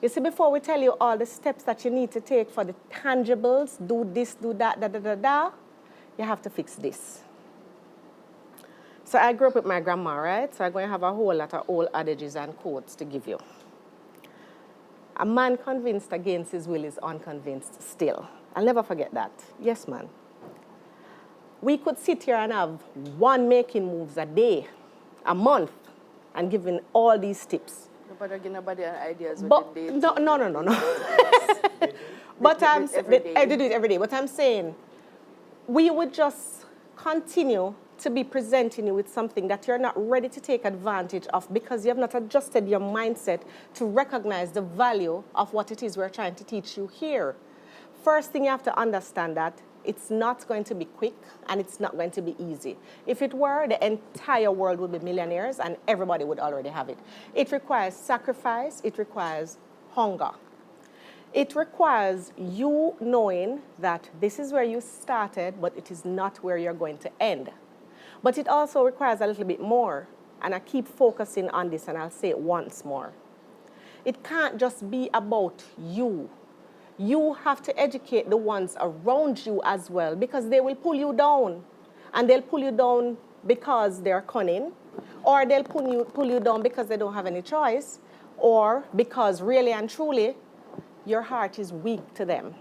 You see, before we tell you all the steps that you need to take for the tangibles, do this, do that, you have to fix this. So I grew up with my grandma, right? So I'm going to have a whole lot of old adages and quotes to give you. A man convinced against his will is unconvinced still. I'll never forget that. Yes, man. We could sit here and have one making moves a day, a month, and giving all these tips. Nobody give nobody ideas But what they no. But I did it every day. But I'm saying, we would just continue to be presenting you with something that you're not ready to take advantage of because you have not adjusted your mindset to recognize the value of what it is we're trying to teach you here. First thing you have to understand that it's not going to be quick and it's not going to be easy. If it were, the entire world would be millionaires and everybody would already have it. It requires sacrifice, it requires hunger. It requires you knowing that this is where you started, but it is not where you're going to end. But it also requires a little bit more, and I keep focusing on this, and I'll say it once more. It can't just be about you. You have to educate the ones around you as well, because they will pull you down. And they'll pull you down because they're cunning, or they'll pull you down because they don't have any choice, or because really and truly, your heart is weak to them.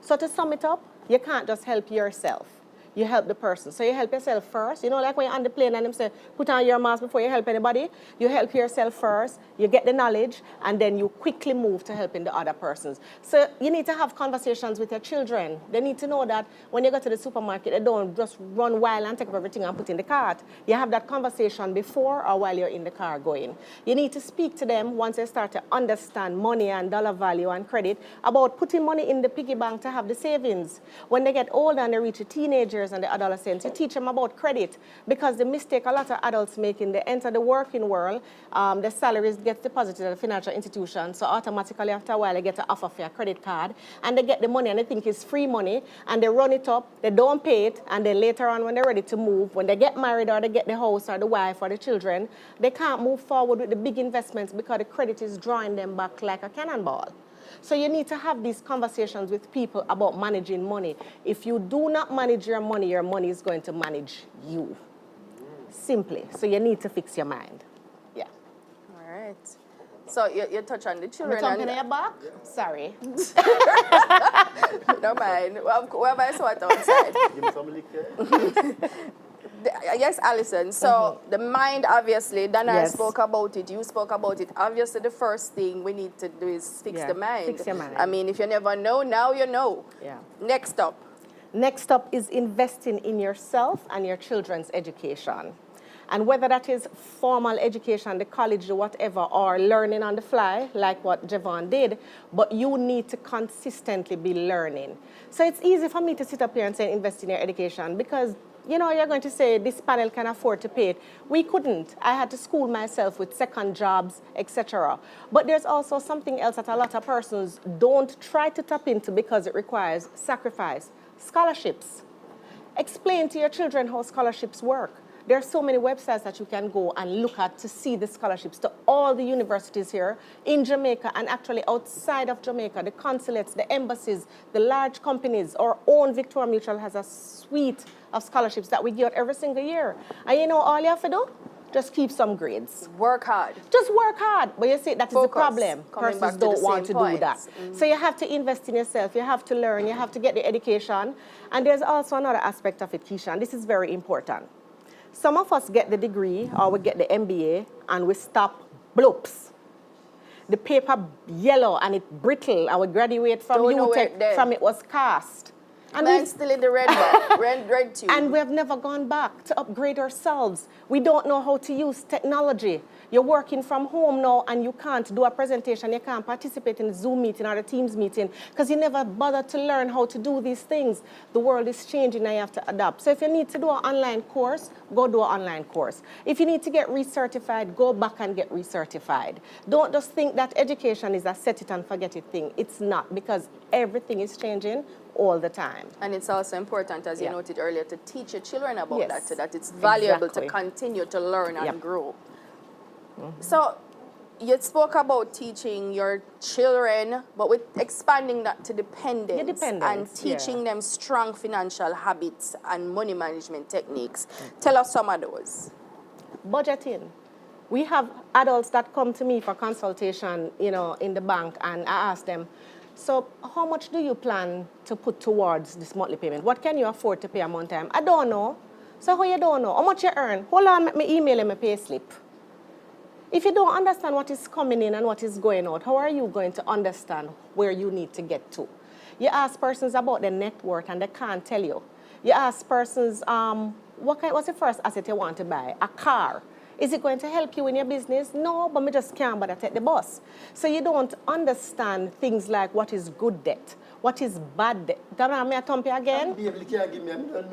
So to sum it up, you can't just help yourself. You help the person. So you help yourself first. You know, like when you're on the plane and them say, put on your mask before you help anybody. You help yourself first, you get the knowledge, and then you quickly move to helping the other persons. So you need to have conversations with your children. They need to know that when you go to the supermarket, they don't just run wild and take up everything and put in the cart. You have that conversation before or while you're in the car going. You need to speak to them once they start to understand money and dollar value and credit about putting money in the piggy bank to have the savings. When they get older and they reach a teenager, and the adolescents, you teach them about credit, because the mistake a lot of adults make in they enter the working world, the salaries get deposited at the financial institution, so automatically after a while they get an offer for a credit card, and they get the money and they think it's free money, and they run it up, they don't pay it, and then later on when they're ready to move, when they get married or they get the house or the wife or the children, they can't move forward with the big investments because the credit is drawing them back like a cannonball. So you need to have these conversations with people about managing money. If you do not manage your money is going to manage you. Simply. So you need to fix your mind. Yeah. All right. So you touch on the children. And your back? Sorry. Don't mind. We have a sort outside. Give me some liquor. Yes, Alison. So the mind, obviously, Dana Yes. spoke about it. You spoke about it. Obviously, the first thing we need to do is fix the mind. Fix your mind. I mean, if you never know, now you know. Yeah. Next up. Next up is investing in yourself and your children's education. And whether that is formal education, the college or whatever, or learning on the fly, like what Javon did, but you need to consistently be learning. So it's easy for me to sit up here and say invest in your education because, you know, you're going to say this panel can afford to pay it. We couldn't. I had to school myself with second jobs, etc. But there's also something else that a lot of persons don't try to tap into because it requires sacrifice. Scholarships. Explain to your children how scholarships work. There are so many websites that you can go and look at to see the scholarships to all the universities here in Jamaica and actually outside of Jamaica, the consulates, the embassies, the large companies. Our own Victoria Mutual has a suite of scholarships that we give out every single year. And you know all you have to do? Just keep some grades. Work hard. Just work hard. But you see, that is the problem. Coming back Persons to don't the want to same do point. that. So you have to invest in yourself. You have to learn. You have to get the education. And there's also another aspect of it, Keisha, and this is very important. Some of us get the degree or we get the MBA and we stop bloops. The paper yellow and it brittle and we graduate from UTech from it was cast. And we're still in the red bar, red tube. And we have never gone back to upgrade ourselves. We don't know how to use technology. You're working from home now and you can't do a presentation, you can't participate in a Zoom meeting or a Teams meeting because you never bothered to learn how to do these things. The world is changing and you have to adapt. So if you need to do an online course, go do an online course. If you need to get recertified, go back and get recertified. Don't just think that education is a set it and forget it thing. It's not, because everything is changing all the time. And it's also important, as you noted earlier, to teach your children about Yes. that, so that it's valuable Exactly. to continue to learn and Yep. grow. So you spoke about teaching your children, but with expanding that to dependence, Yeah, dependence, and teaching them strong financial habits and money management techniques. Tell us some of those. Budgeting. We have adults that come to me for consultation, you know, in the bank, and I ask them, so how much do you plan to put towards this monthly payment? What can you afford to pay a month time? I don't know. So how you don't know? How much you earn? Hold on, let me email him a pay slip. If you don't understand what is coming in and what is going out, how are you going to understand where you need to get to? You ask persons about their net worth and they can't tell you. You ask persons, what's the first asset you want to buy? A car. Is it going to help you in your business? No, but me just can't bother take the bus. So you don't understand things like what is good debt, what is bad debt. Don't me thump you again?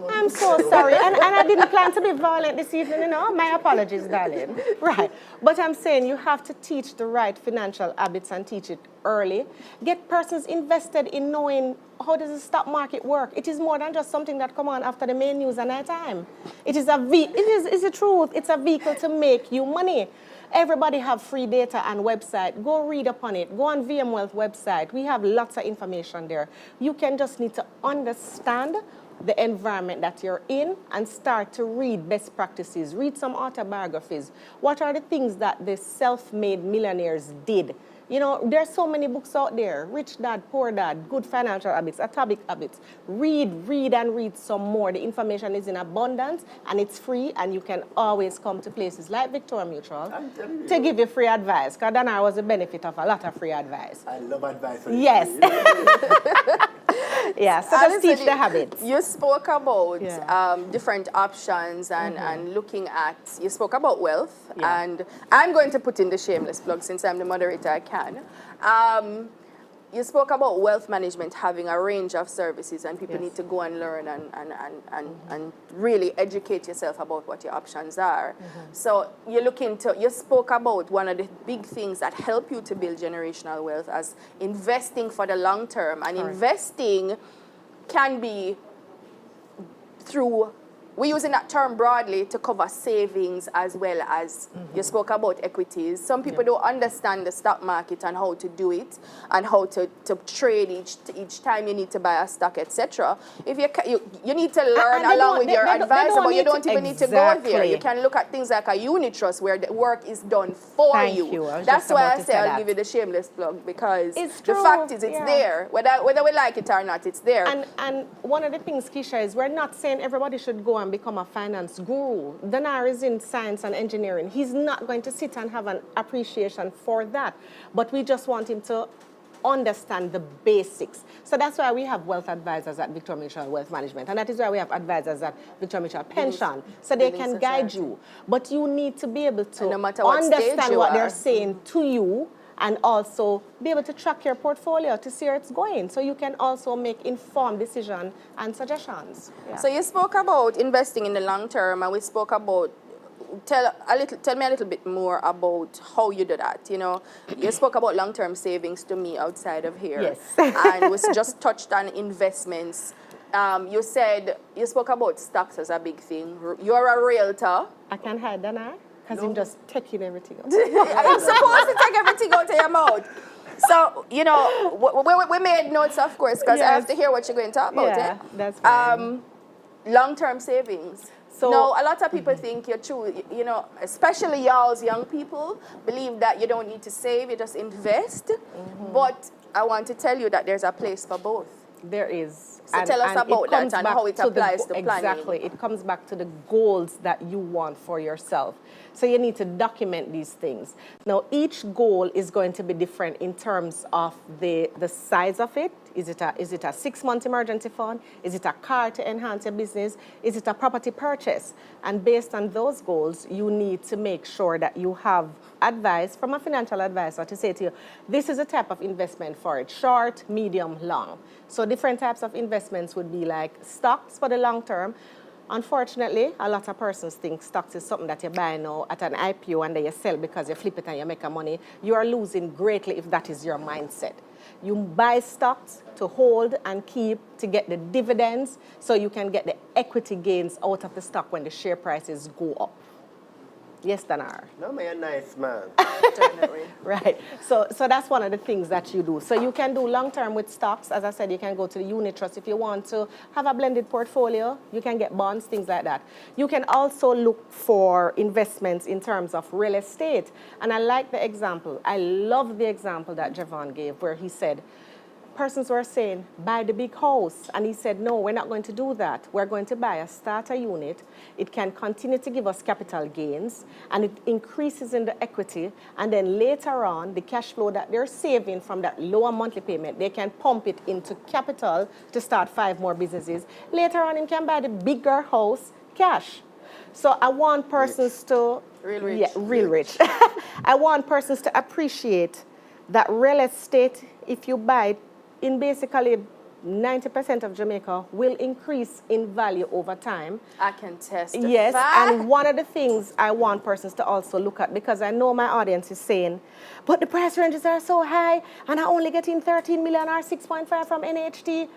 I'm so sorry. And I didn't plan to be violent this evening, you know. My apologies, darling. Right. But I'm saying you have to teach the right financial habits and teach it early. Get persons invested in knowing how does the stock market work. It is more than just something that come on after the main news at night time. It is it's the truth. It's a vehicle to make you money. Everybody have free data and website. Go read upon it. Go on VM Wealth website. We have lots of information there. You can just need to understand the environment that you're in and start to read best practices. Read some autobiographies. What are the things that the self-made millionaires did? You know, there's so many books out there. Rich Dad, Poor Dad, Good Financial Habits, Atomic Habits. Read and read some more. The information is in abundance and it's free, and you can always come to places like Victoria Mutual to give you free advice. Because Danar was the benefit of a lot of free advice. I love advice. Yes. Yeah, so just teach the habits. You spoke about Yeah. different options and looking at, you spoke about wealth, Yeah. and I'm going to put in the shameless plug since I'm the moderator, I can. You spoke about wealth management having a range of services, and people Yes. need to go and learn and really educate yourself about what your options are. So you spoke about one of the big things that help you to build generational wealth as investing for the long term, and Correct. investing can be through, we're using that term broadly to cover savings as well as you spoke about equities. Some people don't understand the stock market and how to do it and how to trade each time you need to buy a stock, etc. If you need to learn they along don't- with they your don't- they advisor, don't but you need don't to- even need to go there. Exactly. You can look at things like a unit trust where the work is done for Thank you. you. I was That's just why about I to say say I'll that. give you the shameless plug, because It's the true, fact is it's yeah. there. Whether we like it or not, it's there. And one of the things, Keisha, is we're not saying everybody should go and become a finance guru. Danar is in science and engineering. He's not going to sit and have an appreciation for that. But we just want him to understand the basics. So that's why we have wealth advisors at Victoria Mutual Wealth Management. And that is why we have advisors at Victoria Mutual Pension. So they Building can guide society. you. But you need to be able to And no matter what stage understand you what are. they're saying to you, and also be able to track your portfolio to see where it's going, so you can also make informed decisions and suggestions. Yeah. So you spoke about investing in the long term, and we spoke about, tell me a little bit more about how you do that. You know, you spoke about long-term savings to me outside of here. Yes. And we just touched on investments. You spoke about stocks as a big thing. You're a realtor. I can hide that now, because I'm just taking everything out. I'm supposed to take everything out of your mouth. So, you know, we made notes, of course, because I have to hear what you're going to talk about. Yeah, that's fine. Long-term savings. So- No, a lot of people think you're true, you know, especially y'all's young people believe that you don't need to save, you just invest. But I want to tell you that there's a place for both. There is. So tell us about it that comes and back how it to the applies to planning. Exactly. It comes back to the goals that you want for yourself. So you need to document these things. Now, each goal is going to be different in terms of the size of it. Is it a 6-month emergency fund? Is it a car to enhance your business? Is it a property purchase? And based on those goals, you need to make sure that you have advice from a financial advisor to say to you, this is a type of investment for it, short, medium, long. So different types of investments would be like stocks for the long term. Unfortunately, a lot of persons think stocks is something that you buy now at an IPO and then you sell because you flip it and you make a money. You are losing greatly if that is your mindset. You buy stocks to hold and keep to get the dividends so you can get the equity gains out of the stock when the share prices go up. Yes, Danar. No, man, a nice man. Right. So that's one of the things that you do. So you can do long-term with stocks. As I said, you can go to the unit trust if you want to have a blended portfolio. You can get bonds, things like that. You can also look for investments in terms of real estate. And I like the example. I love the example that Javon gave where he said, persons were saying, buy the big house. And he said, no, we're not going to do that. We're going to buy a starter unit. It can continue to give us capital gains, and it increases in the equity. And then later on, the cash flow that they're saving from that lower monthly payment, they can pump it into capital to start 5 more businesses. Later on, you can buy the bigger house cash. So I want persons to... Real rich. Yeah, real rich. I want persons to appreciate that real estate, if you buy it, in basically 90% of Jamaica will increase in value over time. I can testify. Yes, and one of the things I want persons to also look at, because I know my audience is saying, but the price ranges are so high and I'm only getting 13 million or 6.5 from NHT.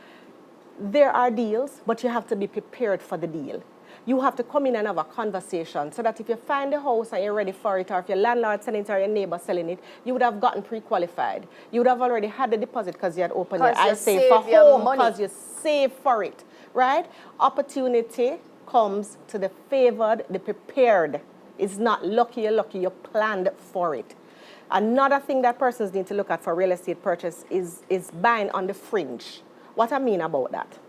There are deals, but you have to be prepared for the deal. you have to come in and have a conversation so that if you find a house and you're ready for it, or if your landlord selling it or your neighbor selling it, you would have gotten pre-qualified. You would have already had the deposit because you had opened your ISA for home, because you save for it, right? Opportunity comes to the favored, the prepared. It's not lucky, you planned for it. Another thing that persons need to look at for real estate purchase is buying on the fringe. What I mean about that?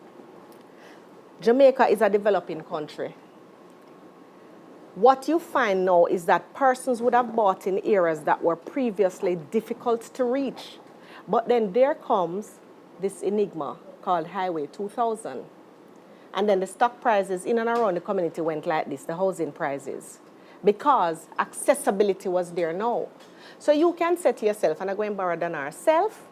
Jamaica is a developing country. What you find now is that persons would have bought in areas that were previously difficult to reach. But then there comes this enigma called Highway 2000. And then the stock prices in and around the community went like this, the housing prices, because accessibility was there now. So you can say to yourself, and I'm going to borrow Danar, self,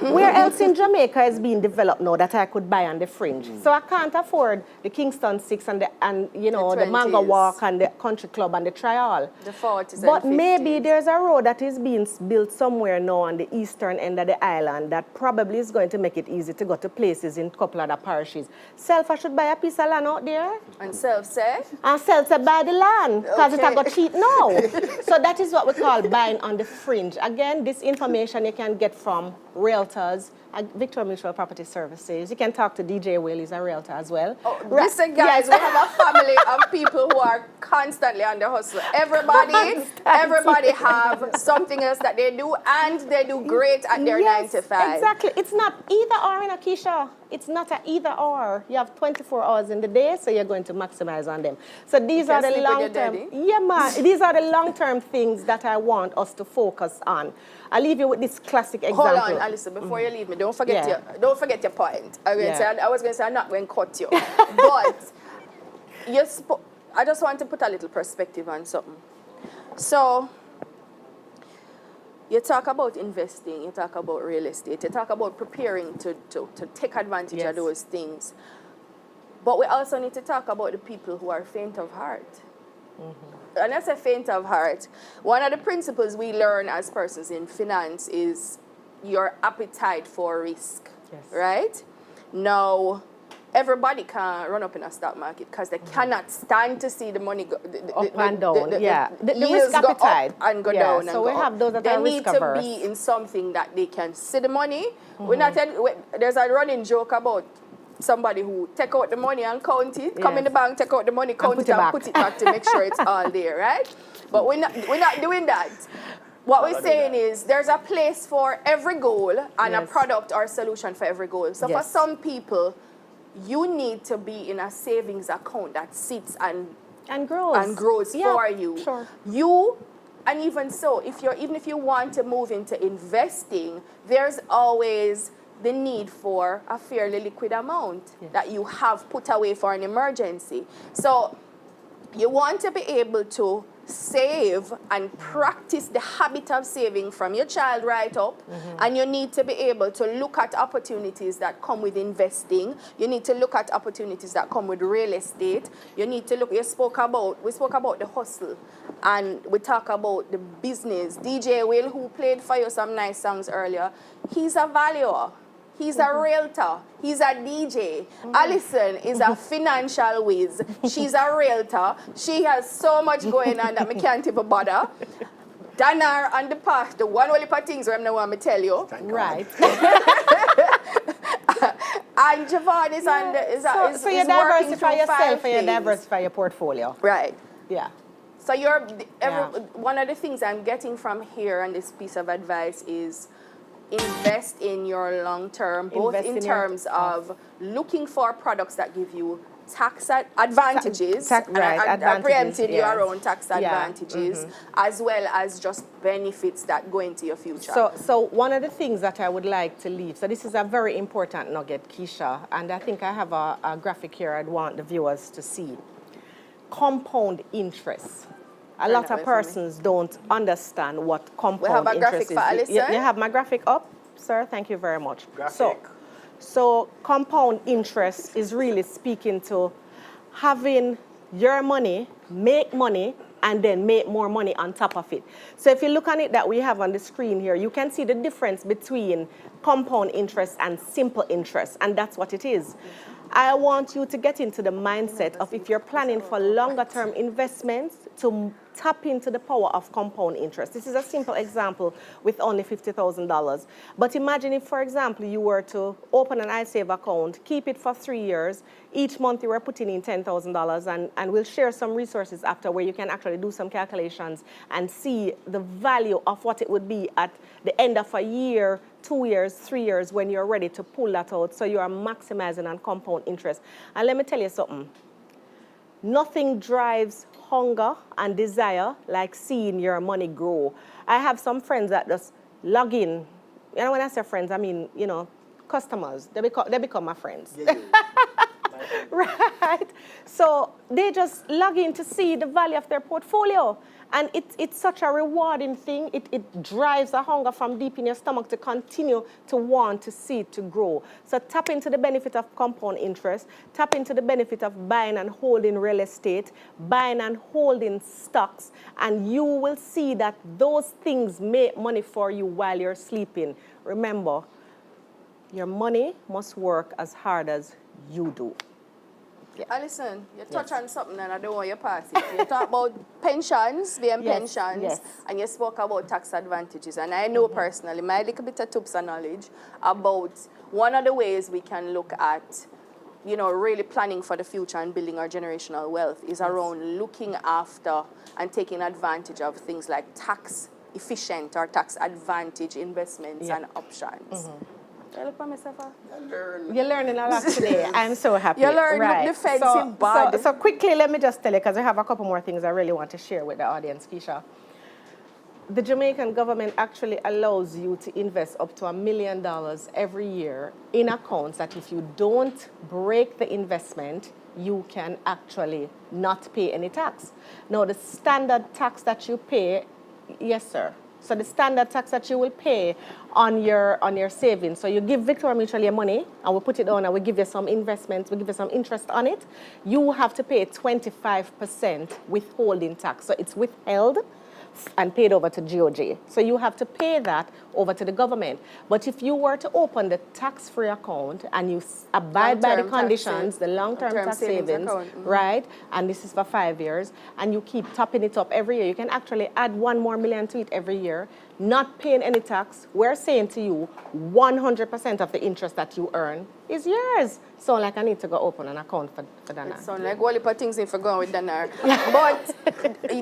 where else in Jamaica is being developed now that I could buy on the fringe? So I can't afford the Kingston 6 and the Mango Walk and the Country Club and the Trial. The 40s But and 50s. maybe there's a road that is being built somewhere now on the eastern end of the island that probably is going to make it easy to go to places in a couple other parishes. Self, I should buy a piece of land out there. And self say? And self say buy the land because Okay. it got cheap now. So that is what we call buying on the fringe. Again, this information you can get from realtors, Victoria Mutual Property Services. You can talk to DJ Will, he's a realtor as well. Oh, listen, guys, we have a family of people who are constantly on the hustle. Everybody have something else that they do, and they do great at their 9 to 5. Exactly. It's not either or in Akisha. It's not an either or. You have 24 hours in the day, so you're going to maximize on them. So these are the long-term. Yeah, man. These are the long-term things that I want us to focus on. I'll leave you with this classic example. Hold on, Alison, before you leave me, don't forget your point. I was going to say, I'm not going to cut you. But I just want to put a little perspective on something. So, you talk about investing, you talk about real estate, you talk about preparing to take advantage of those things. But we also need to talk about the people who are faint of heart. And that's a faint of heart. One of the principles we learn as persons in finance is your appetite for risk, right? Now, everybody can run up in a stock market because they cannot stand to see the money go up and down. The yields risk appetite go up and go down. So we have those that they are risk averse. need to be in something that they can see the money. There's a running joke about somebody who take out the money and count it, come in the bank, take out the money, count it and put it back to make sure it's all there, right? But we're not doing that. What we're saying is there's a place for every goal and a product or solution for every goal. So for some people, you need to be in a savings account that sits and grows for you. Sure. And even so, even if you want to move into investing, there's always the need for a fairly liquid amount that you have put away for an emergency. So you want to be able to save and practice the habit of saving from your child right up, and you need to be able to look at opportunities that come with investing. You need to look at opportunities that come with real estate. You need to look, we spoke about the hustle, and we talk about the business. DJ Will, who played for you some nice songs earlier, he's a valuer. He's a realtor. He's a DJ. Alison is a financial whiz. She's a realtor. She has so much going on that me can't even bother. Danar on the path, the one only part things I'm not want to tell you. Right. And Javon is on the so you diversify yourself and you diversify your portfolio. Right. Yeah. So one of the things I'm getting from here and this piece of advice is invest in your long term, both in terms of looking for products that give you tax advantages, I preempted your own tax advantages, as well as just benefits that go into your future. So one of the things that I would like to leave, so this is a very important nugget, Keisha, and I think I have a graphic here I'd want the viewers to see. Compound interest. A lot of persons don't understand what compound interest is. We have a graphic for Alison. You have my graphic up, sir? Thank you very much. So compound interest is really speaking to having your money, make money, and then make more money on top of it. So if you look on it that we have on the screen here, you can see the difference between compound interest and simple interest, and that's what it is. I want you to get into the mindset of, if you're planning for longer term investments, to tap into the power of compound interest. This is a simple example with only $50,000. But imagine if, for example, you were to open an iSave account, keep it for 3 years, each month you were putting in $10,000, and we'll share some resources after where you can actually do some calculations and see the value of what it would be at the end of a year, 2 years, 3 years, when you're ready to pull that out, so you are maximizing on compound interest. And let me tell you something. Nothing drives hunger and desire like seeing your money grow. I have some friends that just log in. You know, when I say friends, I mean, you know, customers. They become my friends. Yeah. Right? So they just log in to see the value of their portfolio. And it's such a rewarding thing. It drives a hunger from deep in your stomach to continue to want to see it to grow. So tap into the benefit of compound interest. Tap into the benefit of buying and holding real estate, buying and holding stocks, and you will see that those things make money for you while you're sleeping. Remember, your money must work as hard as you do. Yeah. Alison, you touch on something and I don't want you to pass it. You talk about pensions, VM pensions, and you spoke about tax advantages. And I know personally, my little bit of tips and knowledge about one of the ways we can look at, you know, really planning for the future and building our generational wealth is around looking after and taking advantage of things like tax efficient or tax advantage investments and options. You're learning a lot today. I'm so happy. You're learning defensive body. So quickly, let me just tell you, because I have a couple more things I really want to share with the audience, Keisha. The Jamaican government actually allows you to invest up to $1 million every year in accounts that if you don't break the investment, you can actually not pay any tax. Now, the standard tax that you pay, yes, sir. So the standard tax that you will pay on your savings. So you give Victoria Mutual your money, and we put it on, and we give you some investments, we give you some interest on it. You have to pay 25% withholding tax. So it's withheld and paid over to GOJ. So you have to pay that over to the government. But if you were to open the tax-free account and you abide by the conditions, the long-term tax savings, right, and this is for 5 years, and you keep topping it up every year, you can actually add $1 more million to it every year, not paying any tax. We're saying to you, 100% of the interest that you earn is yours. So like I need to go open an account for Dana. It sounds like all the things if you're going with Dana. But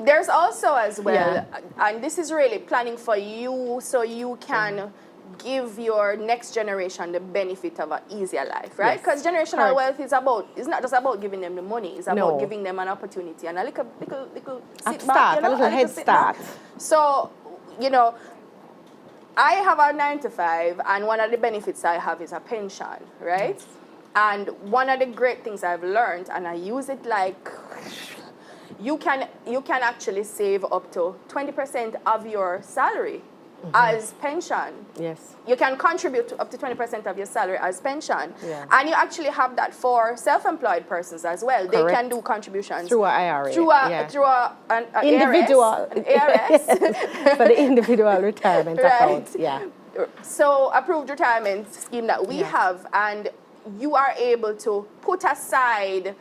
there's also as well, and this is really planning for you so you can give your next generation the benefit of an easier life, right? Because generational wealth is not just about giving them the money, it's about giving them an opportunity and a little sit back, you know, a little head start. So, you know, I have a 9 to 5, and one of the benefits I have is a pension, right? Yes. And one of the great things I've learned, and I use it like, you can actually save up to 20% of your salary as pension. Yes. You can contribute up to 20% of your salary as pension. Yeah. And you actually have that for self-employed persons as well. Correct. They can do contributions. Through an IRA. Through an individual. ARS. For the individual retirement account. Yeah. So approved retirement scheme that we have, and you are able to put aside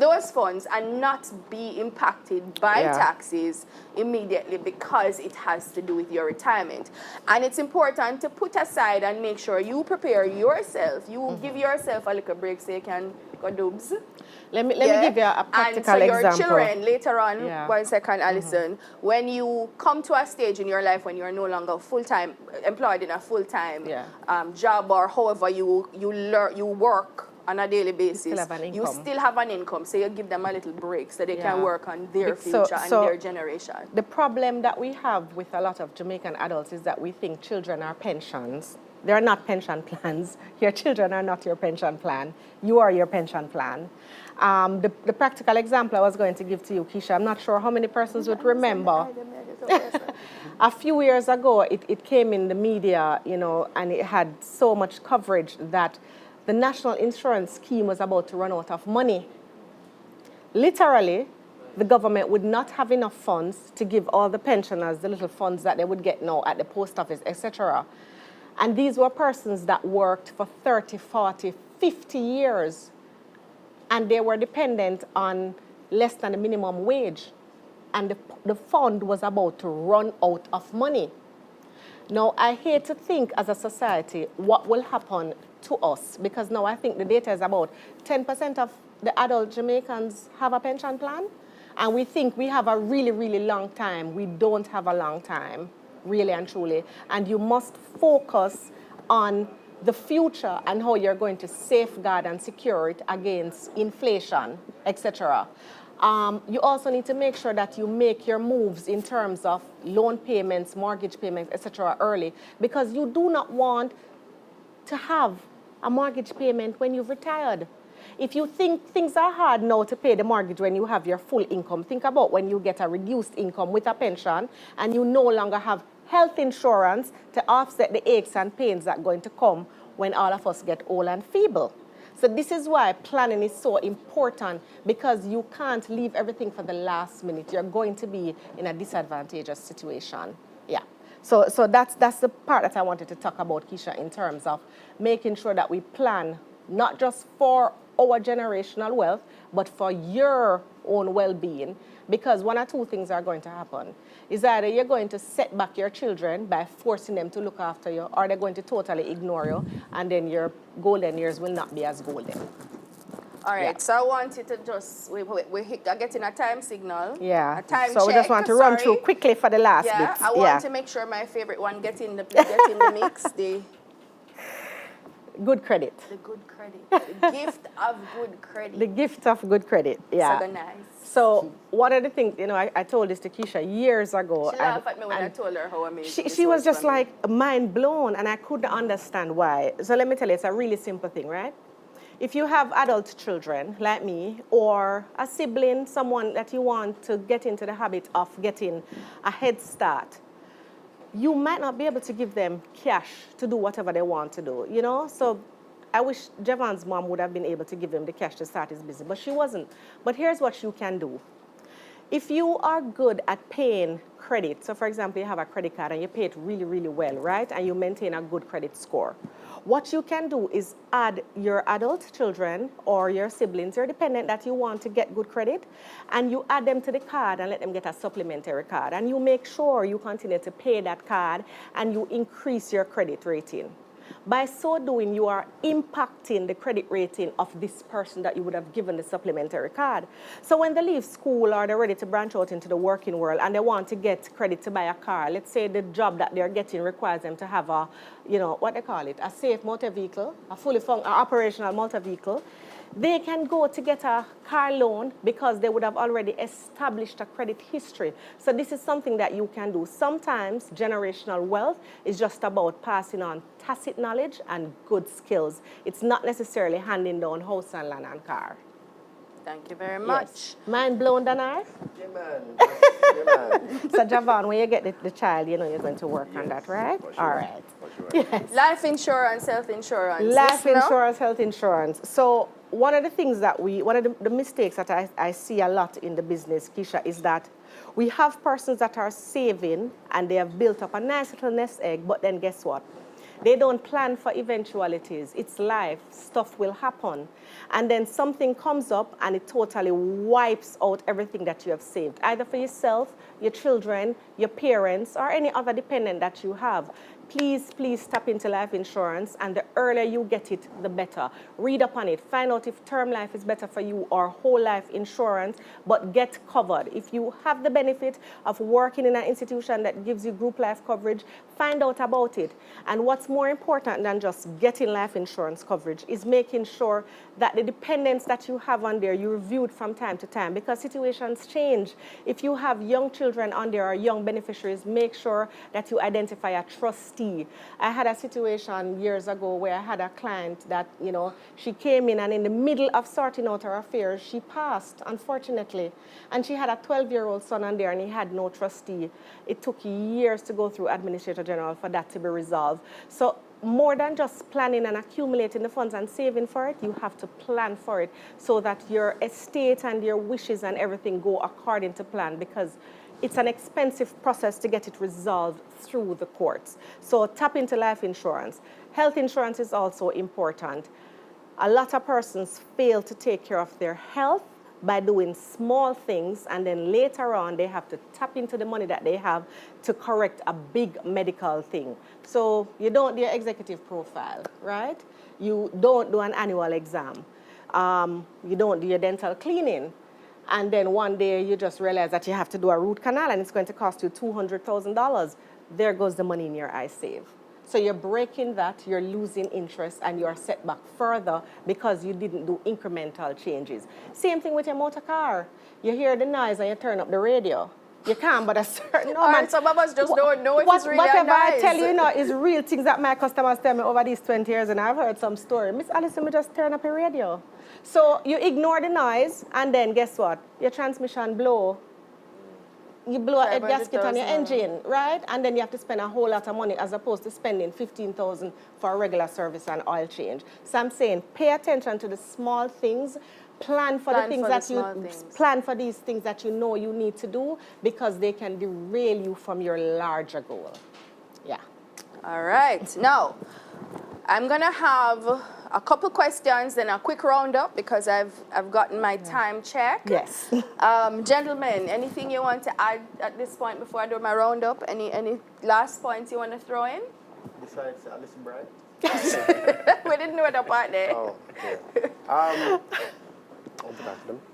those funds and not be impacted by taxes immediately because it has to do with your retirement. And it's important to put aside and make sure you prepare yourself. You give yourself a little break so you can go doobs. Let me give you a practical example. And so your children, later on, 1 second, Alison, when you come to a stage in your life when you are no longer full-time, employed in a full-time job, or however you work on a daily basis, you still have an income. So you give them a little break so they can work on their future and their generation. The problem that we have with a lot of Jamaican adults is that we think children are pensions. They are not pension plans. Your children are not your pension plan. You are your pension plan. The practical example I was going to give to you, Keisha, I'm not sure how many persons would remember. A few years ago, it came in the media, you know, and it had so much coverage that the national insurance scheme was about to run out of money. Literally, the government would not have enough funds to give all the pensioners the little funds that they would get now at the post office, etc. And these were persons that worked for 30, 40, 50 years and they were dependent on less than the minimum wage, and the fund was about to run out of money. Now, I hate to think as a society what will happen to us, because now I think the data is about 10% of the adult Jamaicans have a pension plan, and we think we have a really, really long time. We don't have a long time, really and truly, and you must focus on the future and how you're going to safeguard and secure it against inflation, etc. You also need to make sure that you make your moves in terms of loan payments, mortgage payments, etc. early, because you do not want to have a mortgage payment when you've retired. If you think things are hard now to pay the mortgage when you have your full income, think about when you get a reduced income with a pension and you no longer have health insurance to offset the aches and pains that are going to come when all of us get old and feeble. So this is why planning is so important, because you can't leave everything for the last minute. You're going to be in a disadvantageous situation. Yeah. So that's the part that I wanted to talk about, Keisha, in terms of making sure that we plan not just for our generational wealth, but for your own well-being, because one or two things are going to happen. Is either you're going to set back your children by forcing them to look after you, or they're going to totally ignore you, and then your golden years will not be as golden. All right, Yeah. so I want you to just, we're getting a time signal. Yeah. A time so we just check, want to run sorry. through quickly for the last Yeah, bit. I want to make sure my favorite one get in the mix, the Good credit. good credit, the gift of good credit. The gift of good credit. Yeah. So nice. So one of the things, I told this to Keisha years ago. She laughed at me when I told her how amazing She was just like mind blown, and I couldn't understand why. So let me tell you, it's a really simple thing, right? If you have adult children like me, or a sibling, someone that you want to get into the habit of getting a head start, you might not be able to give them cash to do whatever they want to do, So I wish Javon's mom would have been able to give him the cash to start his business, but she wasn't. But here's what you can do. If you are good at paying credit, so for example, you have a credit card and you pay it really, really well, right? And you maintain a good credit score. What you can do is add your adult children or your siblings, your dependent that you want to get good credit, and you add them to the card and let them get a supplementary card. And you make sure you continue to pay that card and you increase your credit rating. By so doing, you are impacting the credit rating of this person that you would have given the supplementary card. So when they leave school or they're ready to branch out into the working world and they want to get credit to buy a car, let's say the job that they're getting requires them to have a, what they call it, a safe motor vehicle, a fully operational motor vehicle, they can go to get a car loan because they would have already established a credit history. So this is something that you can do. Sometimes generational wealth is just about passing on tacit knowledge and good skills. It's not necessarily handing down house and land and car. Thank you very much. Yes. Mind blown, Danai? Yeah, man. Yeah, man. So Javon, when you get the child, you're going to work on that, right? For sure. All right. For sure. Yes. Life insurance, health insurance. Life Yes, no? insurance, health insurance. So one of the things that one of the mistakes that I see a lot in the business, Keisha, is that we have persons that are saving and they have built up a nice little nest egg, but then guess what? They don't plan for eventualities. It's life. Stuff will happen. And then something comes up and it totally wipes out everything that you have saved, either for yourself, your children, your parents, or any other dependent that you have. Please tap into life insurance, and the earlier you get it, the better. Read up on it. Find out if term life is better for you or whole life insurance, but get covered. If you have the benefit of working in an institution that gives you group life coverage, find out about it. And what's more important than just getting life insurance coverage is making sure that the dependents that you have on there, you review it from time to time, because situations change. If you have young children on there or young beneficiaries, make sure that you identify a trustee. I had a situation years ago where I had a client that, she came in and in the middle of sorting out her affairs, she passed, unfortunately. And she had a 12-year-old son on there and he had no trustee. It took years to go through Administrator General for that to be resolved. So more than just planning and accumulating the funds and saving for it, you have to plan for it so that your estate and your wishes and everything go according to plan, because it's an expensive process to get it resolved through the courts. So tap into life insurance. Health insurance is also important. a lot of persons fail to take care of their health by doing small things, and then later on they have to tap into the money that they have to correct a big medical thing. So you don't do your executive profile, right? You don't do an annual exam. You don't do your dental cleaning. And then one day you just realize that you have to do a root canal and it's going to cost you $200,000. There goes the money in your iSave. So you're breaking that, you're losing interest, and you're set back further because you didn't do incremental changes. Same thing with your motor car. You hear the noise and you turn up the radio. You can't, but a certain Or some of us just don't know if it's really whatever a noise. I tell you, is real things that my customers tell me over these 20 years, and I've heard some story. Miss Allison, we just turn up your radio. So you ignore the noise, and then guess what? Your transmission blow. You blow a head gasket on your engine, right? And then you have to spend a whole lot of money as opposed to spending $15,000 for a regular service and oil change. So I'm saying pay attention to the small things. Plan for these things that you know you need to do, because they can derail you from your larger goal. Yeah. All right. Now, I'm going to have a couple questions, then a quick roundup, because I've gotten my time check. Yes. Gentlemen, anything you want to add at this point before I do my roundup? Any last points you want to throw in? Besides Alice Bright? We didn't know that part there. Oh, okay.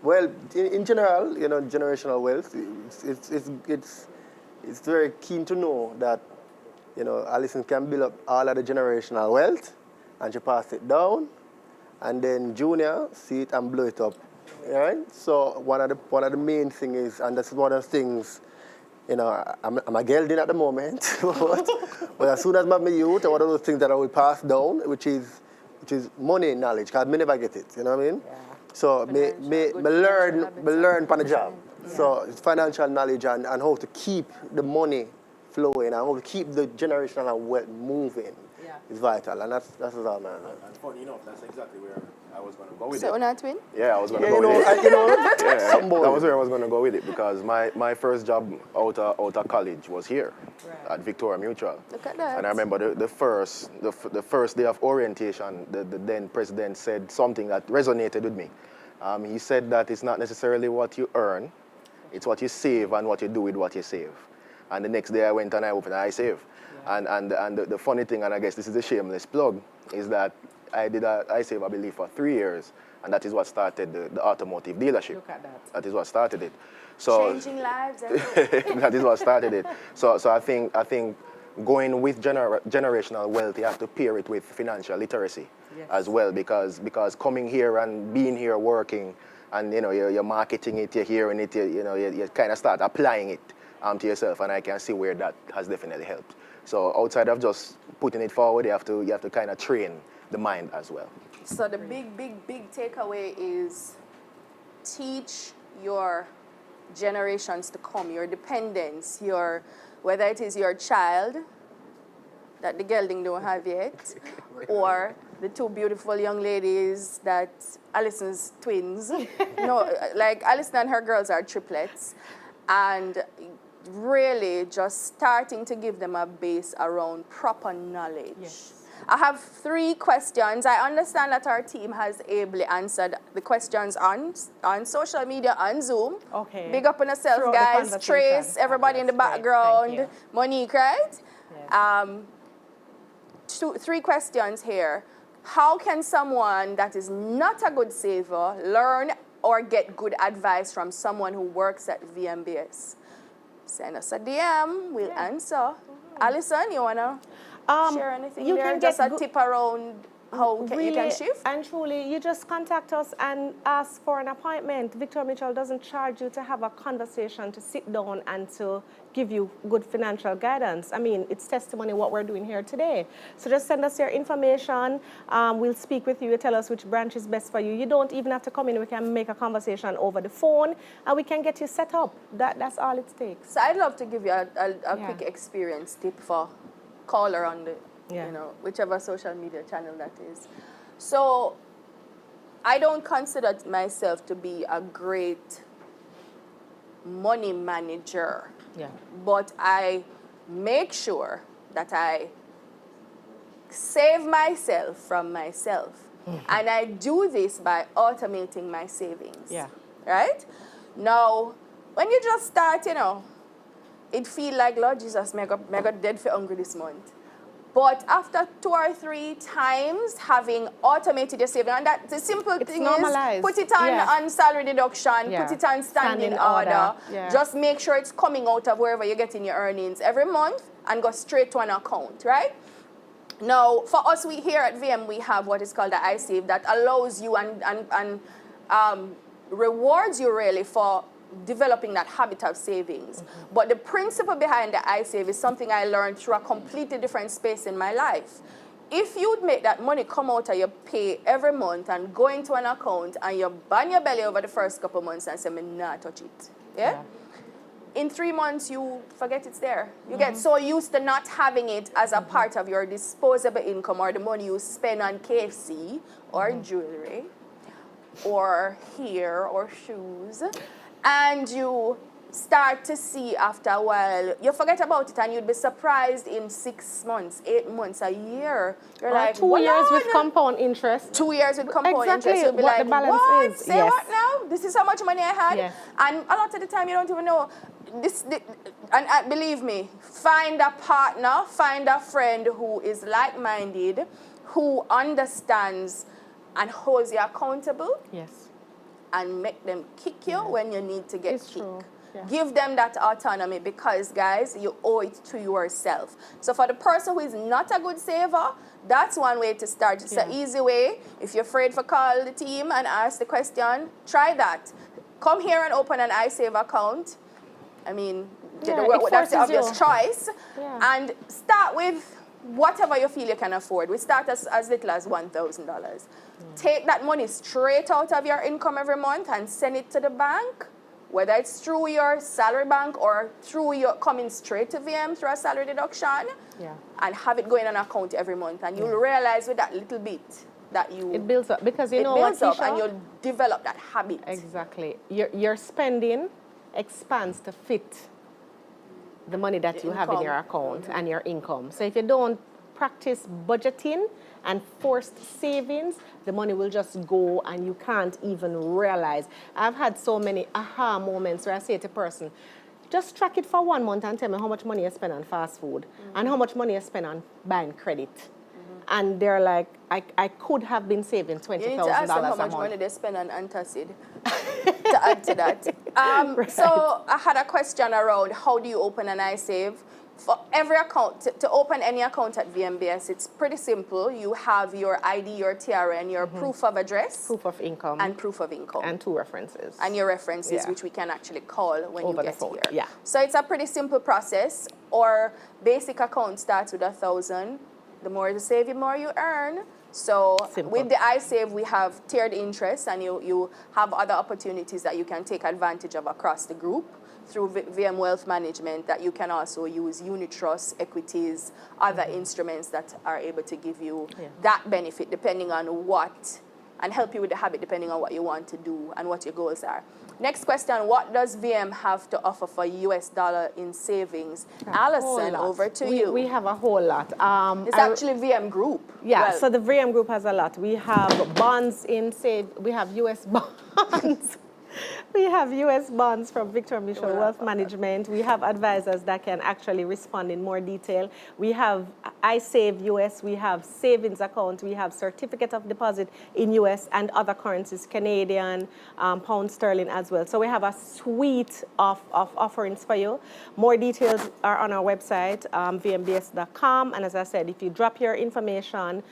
Well, in general, generational wealth, it's very keen to know that, Alison can build up all of the generational wealth, and she pass it down, and then Junior see it and blow it up. Right? So one of the main things is, and that's one of the things, I'm a gelding at the moment, but as soon as I'm a youth, one of those things that I will pass down, which is money knowledge, because I never get it, you know what I mean? Yeah. So me learn from the job. Yeah. So it's financial knowledge and how to keep the money flowing and how to keep the generational wealth moving is vital. And that's all, man. And funny enough, that's exactly where I was going to go with so it. So twin? Yeah, I was going to go with it. That was where I was going to go with it, because my first job out of college was here at Victoria Mutual. Look at that. And I remember the first day of orientation, the then president said something that resonated with me. He said that it's not necessarily what you earn, it's what you save and what you do with what you save. And the next day I went and I opened iSave. Yeah. And the funny thing, and I guess this is a shameless plug, is that I did iSave, I believe, for 3 years, and that is what started the automotive dealership. Look at that. That is what started it. So changing lives. That is what started it. So I think going with generational wealth, you have to pair it with financial literacy as well, because coming here and being here working, and you're marketing it, you're hearing it, you kind of start applying it to yourself, and I can see where that has definitely helped. So outside of just putting it forward, you have to kind of train the mind as well. So the big takeaway is teach your generations to come, your dependents, whether it is your child that the gelding don't have yet, or the two beautiful young ladies that Alison's twins. No, like Alison and her girls are triplets, and really just starting to give them a base around proper knowledge. Yes. I have 3 questions. I understand that our team has ably answered the questions on social media, on Zoom. Okay. Big up on yourself, guys. Trace, everybody in the background. Monique, right? Yes. 3 questions here. How can someone that is not a good saver learn or get good advice from someone who works at VMBS? Send us a DM, we'll answer. Alison, you want to share anything you there? Can just get a tip around how you can shift? And truly, you just contact us and ask for an appointment. Victoria Mutual doesn't charge you to have a conversation, to sit down and to give you good financial guidance. I mean, it's testimony what we're doing here today. So just send us your information. We'll speak with you. Tell us which branch is best for you. You don't even have to come in. We can make a conversation over the phone, and we can get you set up. That's all it takes. So I'd love to give you a quick experience tip for caller on the, whichever social media channel that is. So I don't consider myself to be a great money manager. Yeah. But I make sure that I save myself from myself. And I do this by automating my savings. Yeah. Right? Now, when you just start, it feel like, Lord Jesus, me got dead for hungry this month. But after 2 or 3 times having automated your saving, and that the simple thing normalized. is put it on salary deduction, put it on standing order. Yeah. Just make sure it's coming out of wherever you're getting your earnings every month and go straight to an account, right? Now, for us, we here at VM, we have what is called the iSave that allows you and rewards you really for developing that habit of savings. But the principle behind the iSave is something I learned through a completely different space in my life. If you'd make that money come out of your pay every month and go into an account and you bang your belly over the first couple months and say, me nah touch it. Yeah? In 3 months, you forget it's there. You get so used to not having it as a part of your disposable income or the money you spend on KFC or jewelry or hair or shoes. And you start to see after a while, you forget about it and you'd be surprised in 6 months, 8 months, a year. You're like, 2 years with compound interest. 2 years with compound interest. You'll be what like, the balance what? is. Say Yes. what now? This is how much money I had? Yes. And a lot of the time you don't even know. And believe me, find a partner, find a friend who is like-minded, who understands and holds you accountable. Yes. And make them kick you when you need to get It's kicked. true. Yeah. Give them that autonomy because, guys, you owe it to yourself. So for the person who is not a good saver, that's one way to start. It's an easy way. If you're afraid to call the team and ask the question, try that. Come here and open an iSave account. I mean, that's the obvious choice. Yeah. And start with whatever you feel you can afford. We start as little as $1,000. Take that money straight out of your income every month and send it to the bank, whether it's through your salary bank or through your coming straight to VM through a salary deduction, and have it going on an account every month. And you'll realize with that little bit that it builds up because you know what, builds up Keisha? and you'll develop that habit. Exactly. Your spending expands to fit the money that you have in your account and your income. So if you don't practice budgeting and forced savings, the money will just go and you can't even realize. I've had so many aha moments where I say to a person, just track it for 1 month and tell me how much money you spend on fast food and how much money you spend on buying credit. And they're like, I could have been saving $20,000 You need to ask them how much money they spend on antacid to add to that. So I had a question around how do you open an iSave? For every account, to open any account at VMBS, it's pretty simple. You have your ID, your TRN, your proof of address. Proof of income. And proof of income. And 2 references. And your references, which we can actually call when over you get the phone. here. Yeah. So it's a pretty simple process. Our basic account starts with $1,000. The more you save, the more you earn. So with the iSave, we have tiered interest, and you have other opportunities that you can take advantage of across the group through VM Wealth Management that you can also use unit trusts, equities, other instruments that are able to give you that benefit depending on what, and help you with the habit depending on what you want to do and what your goals are. Next question, what does VM have to offer for US dollar in savings? Allison, over to you. We have a whole lot. It's actually VM Group. Yeah, so the VM Group has a lot. We have bonds in we have US bonds. We have U.S. bonds from Victor Mitchell Wealth Management. We have advisors that can actually respond in more detail. We have iSave US. We have savings account. We have certificate of deposit in U.S. and other currencies, Canadian, pound sterling as well. So we have a suite of offerings for you. More details are on our website, vmbs.com. And as I said, if you drop your information,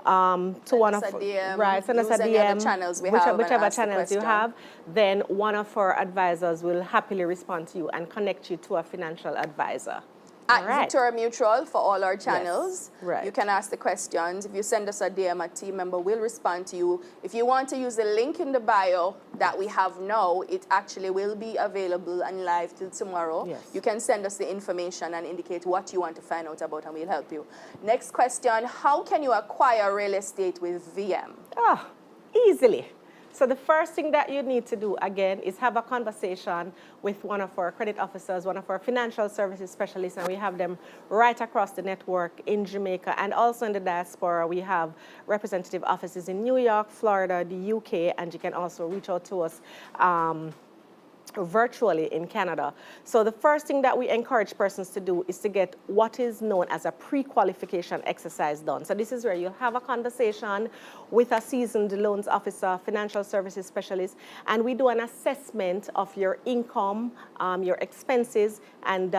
to one of send us a DM, whichever channels you have, then one of our advisors will happily respond to you and connect you to a financial advisor. At Victoria Mutual for all our channels. Yes, you can ask the questions. If you send us a DM, a team member will respond to you. If you want to use the link in the bio that we have now, it actually will be available and live till tomorrow. Yes. You can send us the information and indicate what you want to find out about, and we'll help you. Next question, how can you acquire real estate with VM? Easily. So the first thing that you need to do, again, is have a conversation with one of our credit officers, one of our financial services specialists, and we have them right across the network in Jamaica and also in the diaspora. We have representative offices in New York, Florida, the UK, and you can also reach out to us virtually in Canada. So the first thing that we encourage persons to do is to get what is known as a pre-qualification exercise done. So this is where you'll have a conversation with a seasoned loans officer, financial services specialist, and we do an assessment of your income, your expenses, and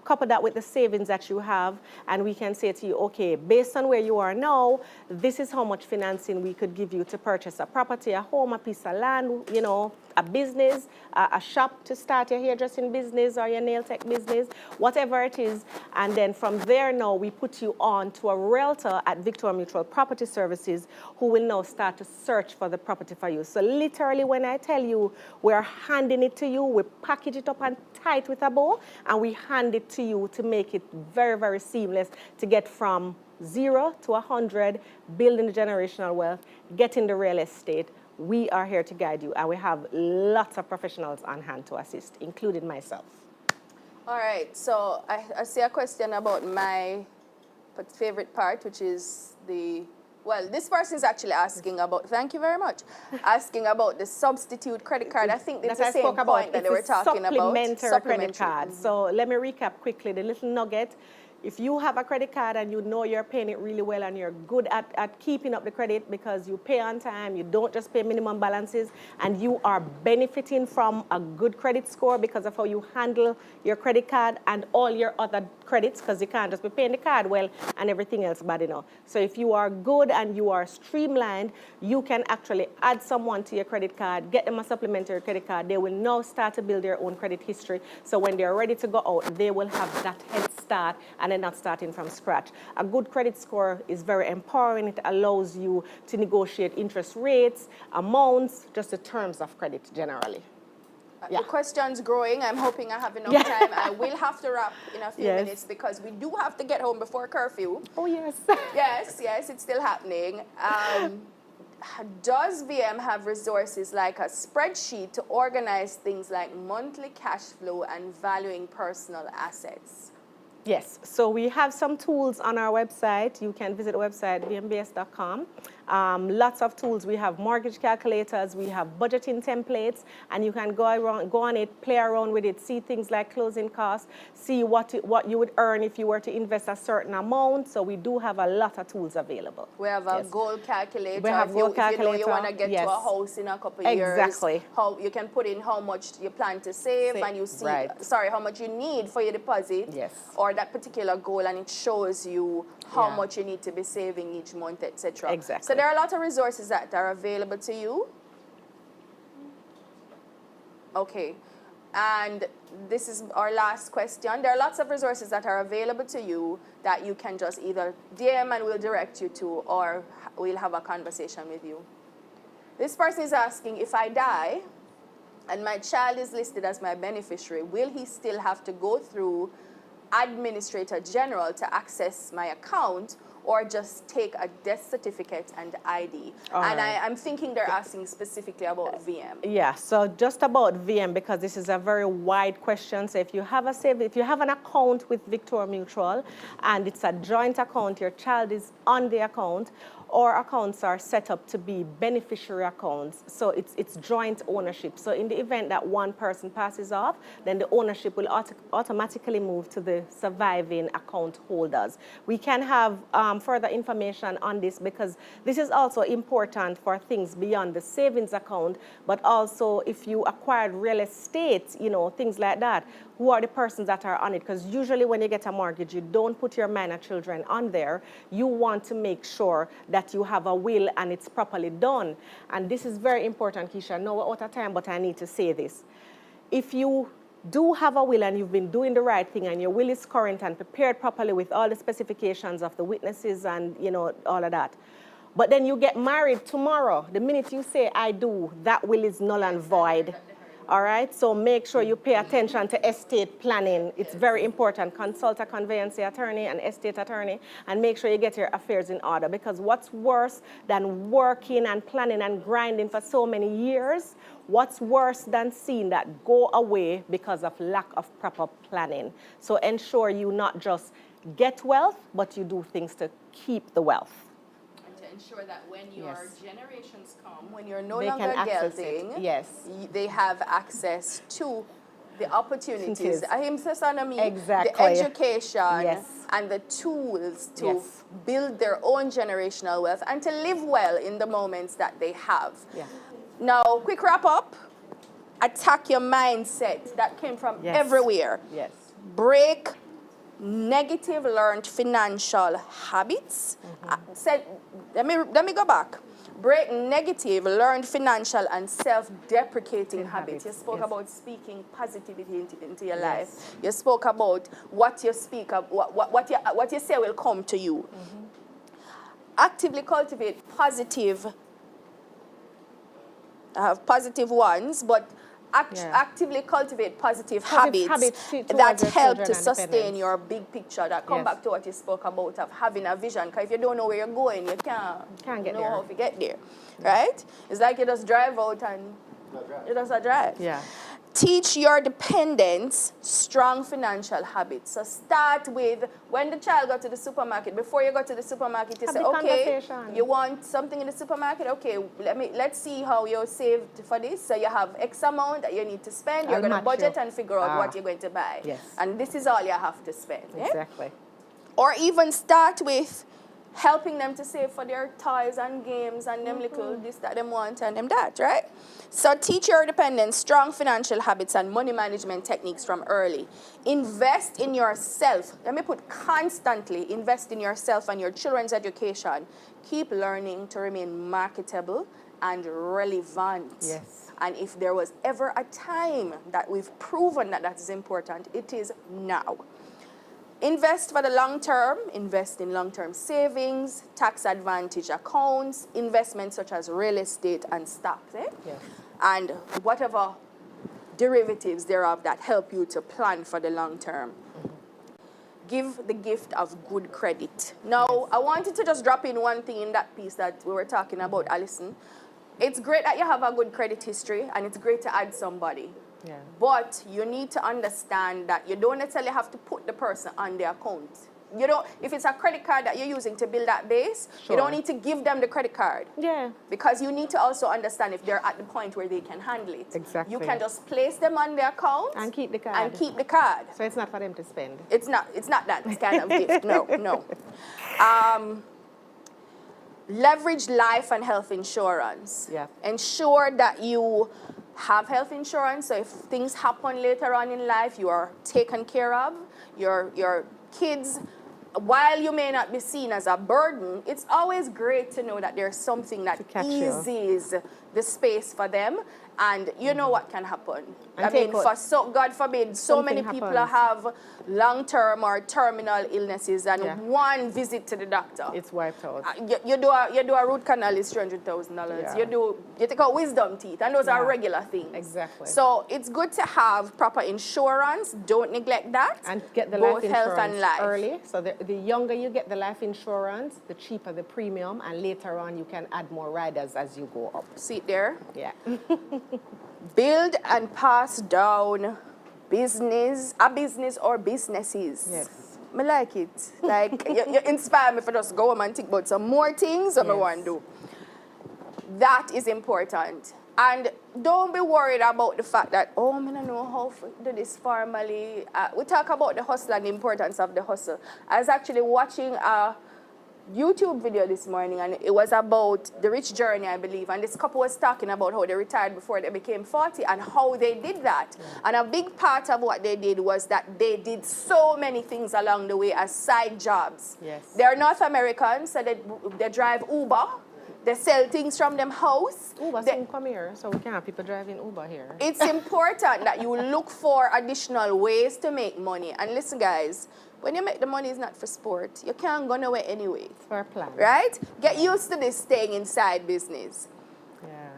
couple that with the savings that you have, and we can say to you, okay, based on where you are now, this is how much financing we could give you to purchase a property, a home, a piece of land, you know, a business, a shop to start your hairdressing business or your nail tech business, whatever it is. And then from there now, we put you on to a realtor at Victoria Mutual Property Services who will now start to search for the property for you. So literally when I tell you we're handing it to you, we package it up and tie it with a bow, and we hand it to you to make it very, very seamless to get from 0 to 100, building the generational wealth, getting the real estate. We are here to guide you, and we have lots of professionals on hand to assist, including myself. All right, so I see a question about my favorite part, which is well, this person is actually asking about, thank you very much, asking about the substitute credit card. I think it's the same point that they were talking about. Supplementary credit card. So let me recap quickly the little nugget. If you have a credit card and you know you're paying it really well and you're good at keeping up the credit because you pay on time, you don't just pay minimum balances, and you are benefiting from a good credit score because of how you handle your credit card and all your other credits, because you can't just be paying the card well and everything else bad enough. So if you are good and you are streamlined, you can actually add someone to your credit card, get them a supplementary credit card. They will now start to build their own credit history. So when they're ready to go out, they will have that head start and they're not starting from scratch. A good credit score is very empowering. It allows you to negotiate interest rates, amounts, just the terms of credit generally. The question's growing. I'm hoping I have enough time. I will have to wrap in a few minutes because we do have to get home before curfew. Oh, yes. yes, it's still happening. Does VM have resources like a spreadsheet to organize things like monthly cash flow and valuing personal assets? Yes, so we have some tools on our website. You can visit the website, vmbs.com. Lots of tools. We have mortgage calculators, we have budgeting templates, and you can go on it, play around with it, see things like closing costs, see what you would earn if you were to invest a certain amount. So we do have a lot of tools available. We have a goal calculator. We have goal calculator. If you want to get to a house in a couple of years, exactly. How you can put in how much you plan to save, and you see, how much you need for your deposit, or that particular goal, and it shows you how much you need to be saving each month, etc. Exactly. So there are a lot of resources that are available to you. Okay, and this is our last question. There are lots of resources that are available to you that you can just either DM and we'll direct you to, or we'll have a conversation with you. This person is asking, if I die and my child is listed as my beneficiary, will he still have to go through Administrator General to access my account, or just take a death certificate and ID? I'm thinking they're asking specifically about VM. Yeah, so just about VM, because this is a very wide question. So if you have an account with Victoria Mutual and it's a joint account, your child is on the account, or accounts are set up to be beneficiary accounts. So it's joint ownership. So in the event that one person passes off, then the ownership will automatically move to the surviving account holders. We can have further information on this, because this is also important for things beyond the savings account, but also if you acquired real estate, things like that. Who are the persons that are on it? Because usually when you get a mortgage, you don't put your minor children on there. You want to make sure that you have a will and it's properly done. And this is very important, Keisha. No, we're out of time, but I need to say this. If you do have a will and you've been doing the right thing and your will is current and prepared properly with all the specifications of the witnesses and, all of that, but then you get married tomorrow, the minute you say, I do, that will is null and void. All right, so make sure you pay attention to estate planning. It's very important. Consult a conveyancing attorney, an estate attorney, and make sure you get your affairs in order, because what's worse than working and planning and grinding for so many years, what's worse than seeing that go away because of lack of proper planning? So ensure you not just get wealth, but you do things to keep the wealth. Ensure that when your Yes. generations come, when you're no They can longer access gelding, it. Yes. they have access to the opportunities, Exactly. the education, Yes. and the tools to Yes. build their own generational wealth and to live well in the moments that they have. Yeah. Now, quick wrap up. Attack your mindset that came from Yes. everywhere. Yes. Break negative learned financial habits. Let me go back. Break negative learned financial and self-deprecating habits. You spoke yes. about speaking positivity into your Yes. life. You spoke about what you speak of, what you say will come to you. Actively cultivate positive. I have positive ones, but Yeah. actively cultivate positive Positive habits habits that towards your help children to and sustain dependents. your big picture. That come Yes. back to what you spoke about of having a vision. Because if you don't know where you're going, you Can't get know there. how to get there, right? It's like you just drive out and you just drive. Yeah. Teach your dependents strong financial habits. So start with when the child got to the supermarket. Before you go to the supermarket, you Have say, the okay, conversation. you want something in the supermarket? Okay, let's see how you're saved for this. So you have X amount that you need to spend. You're I'll going to match budget you. and figure out what you're going to buy. Yes. And this is all you have to spend. eh? Exactly. Or even start with helping them to save for their toys and games and them little this that them want and them that, right? So teach your dependents strong financial habits and money management techniques from early. Invest in yourself. Let me put constantly invest in yourself and your children's education. Keep learning to remain marketable and relevant. Yes. And if there was ever a time that we've proven that that is important, it is now. Invest for the long term, invest in long-term savings, tax advantage accounts, investments such as real estate and stocks, Yes. and whatever derivatives thereof that help you to plan for the long term. Give the gift of good credit. Now, I wanted to just drop in one thing in that piece that we were talking about, Alison. It's great that you have a good credit history, and it's great to add somebody. Yeah. But you need to understand that you don't necessarily have to put the person on the account. You don't, if it's a credit card that you're using to build that base, you don't Sure. need to give them the credit card. Yeah. Because you need to also understand if they're at the point where they can handle it. Exactly. You can just place them on the account And keep the card. and keep the card. So it's not for them to spend. It's not that kind of gift. No. Leverage life and health insurance. Yeah. Ensure that you have health insurance, so if things happen later on in life, you are taken care of. Your kids, while you may not be seen as a burden, it's always great to know that there's something that catch you. eases the space for them, and you know what can happen. And I mean, take out- God forbid, so many Something people happens. have long-term or terminal illnesses, and Yeah. one visit to the doctor. It's wiped out. You do a root canal is $300,000. Yeah. You take out wisdom teeth, and those are Yeah. regular things. Exactly. So it's good to have proper insurance. Don't neglect that. And get the both life health insurance and life. early. So the younger you get the life insurance, the cheaper the premium, and later on you can add more riders as you go up. See it there. Yeah. Build and pass down a business or businesses. Yes. I like it. Like, you inspire me for just go home and think about some more things that I Yes. want to do. That is important. And don't be worried about the fact that, I don't know how to do this formally. We talk about the hustle and the importance of the hustle. I was actually watching a YouTube video this morning, and it was about the rich journey, I believe. And this couple was talking about how they retired before they became 40 and how they did that. Yeah. And a big part of what they did was that they did so many things along the way as side jobs. Yes. They're North Americans, so they drive Uber. They sell things from them house. Uber soon come here, so we can have people driving Uber here. It's important that you look for additional ways to make money. And listen, guys, when you make the money, it's not for sport. You can't go nowhere anyway. It's for a plan. Right? Get used to this staying inside business. Yeah.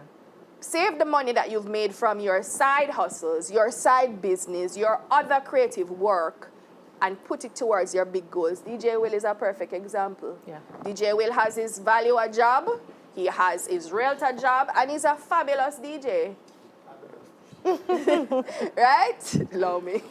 save the money that you've made from your side hustles, your side business, your other creative work, and put it towards your big goals. DJ Will is a perfect example. Yeah. DJ Will has his Valua job, he has his realtor job, and he's a fabulous DJ. Right? Love me.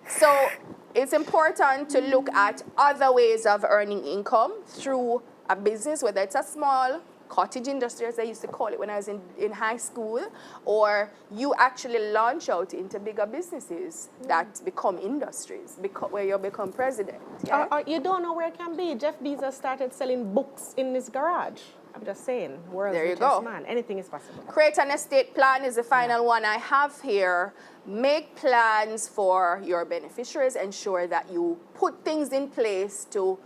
So it's important to look at other ways of earning income through a business, whether it's a small cottage industry, as I used to call it when I was in high school, or you actually launch out into bigger businesses that become industries, where you become president. Yeah? Or you don't know where it can be. Jeff Bezos started selling books in his garage. I'm just saying, world's There you richest go. man. Anything is possible. Create an estate plan is the final one I have here. Make plans for your beneficiaries. Ensure that you put things in place to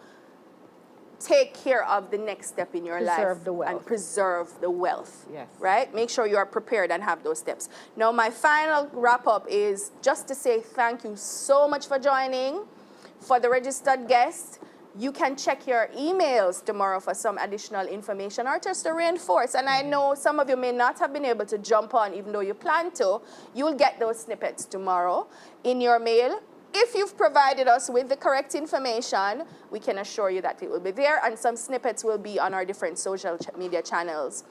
take care of the next step in your life. Preserve the wealth. And preserve the wealth. Yes. Right? Make sure you are prepared and have those steps. Now, my final wrap-up is just to say thank you so much for joining. For the registered guests, you can check your emails tomorrow for some additional information or just to reinforce. And I know some of you may not have been able to jump on even though you plan to. You'll get those snippets tomorrow in your mail. If you've provided us with the correct information, we can assure you that it will be there, and some snippets will be on our different social media channels.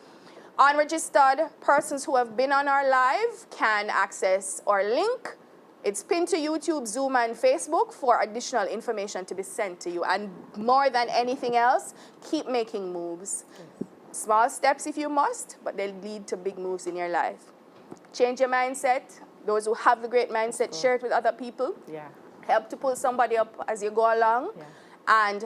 Unregistered persons who have been on our live can access our link. It's pinned to YouTube, Zoom, and Facebook for additional information to be sent to you. And more than anything else, keep making moves. Small steps if you must, but they'll lead to big moves in your life. Change your mindset. Those who have the great mindset, share it with other people. Yeah. Help to pull somebody up as you go along. Yeah. And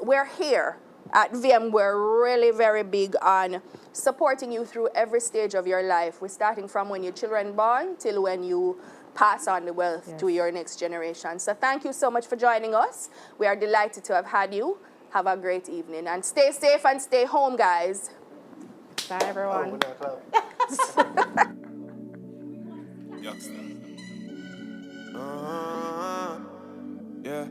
we're here at VM. We're really very big on supporting you through every stage of your life. We're starting from when your children born till when you pass on the wealth to your next generation. So thank you so much for joining us. We are delighted to have had you. Have a great evening. And stay safe and stay home, guys. Bye, everyone. Yeah.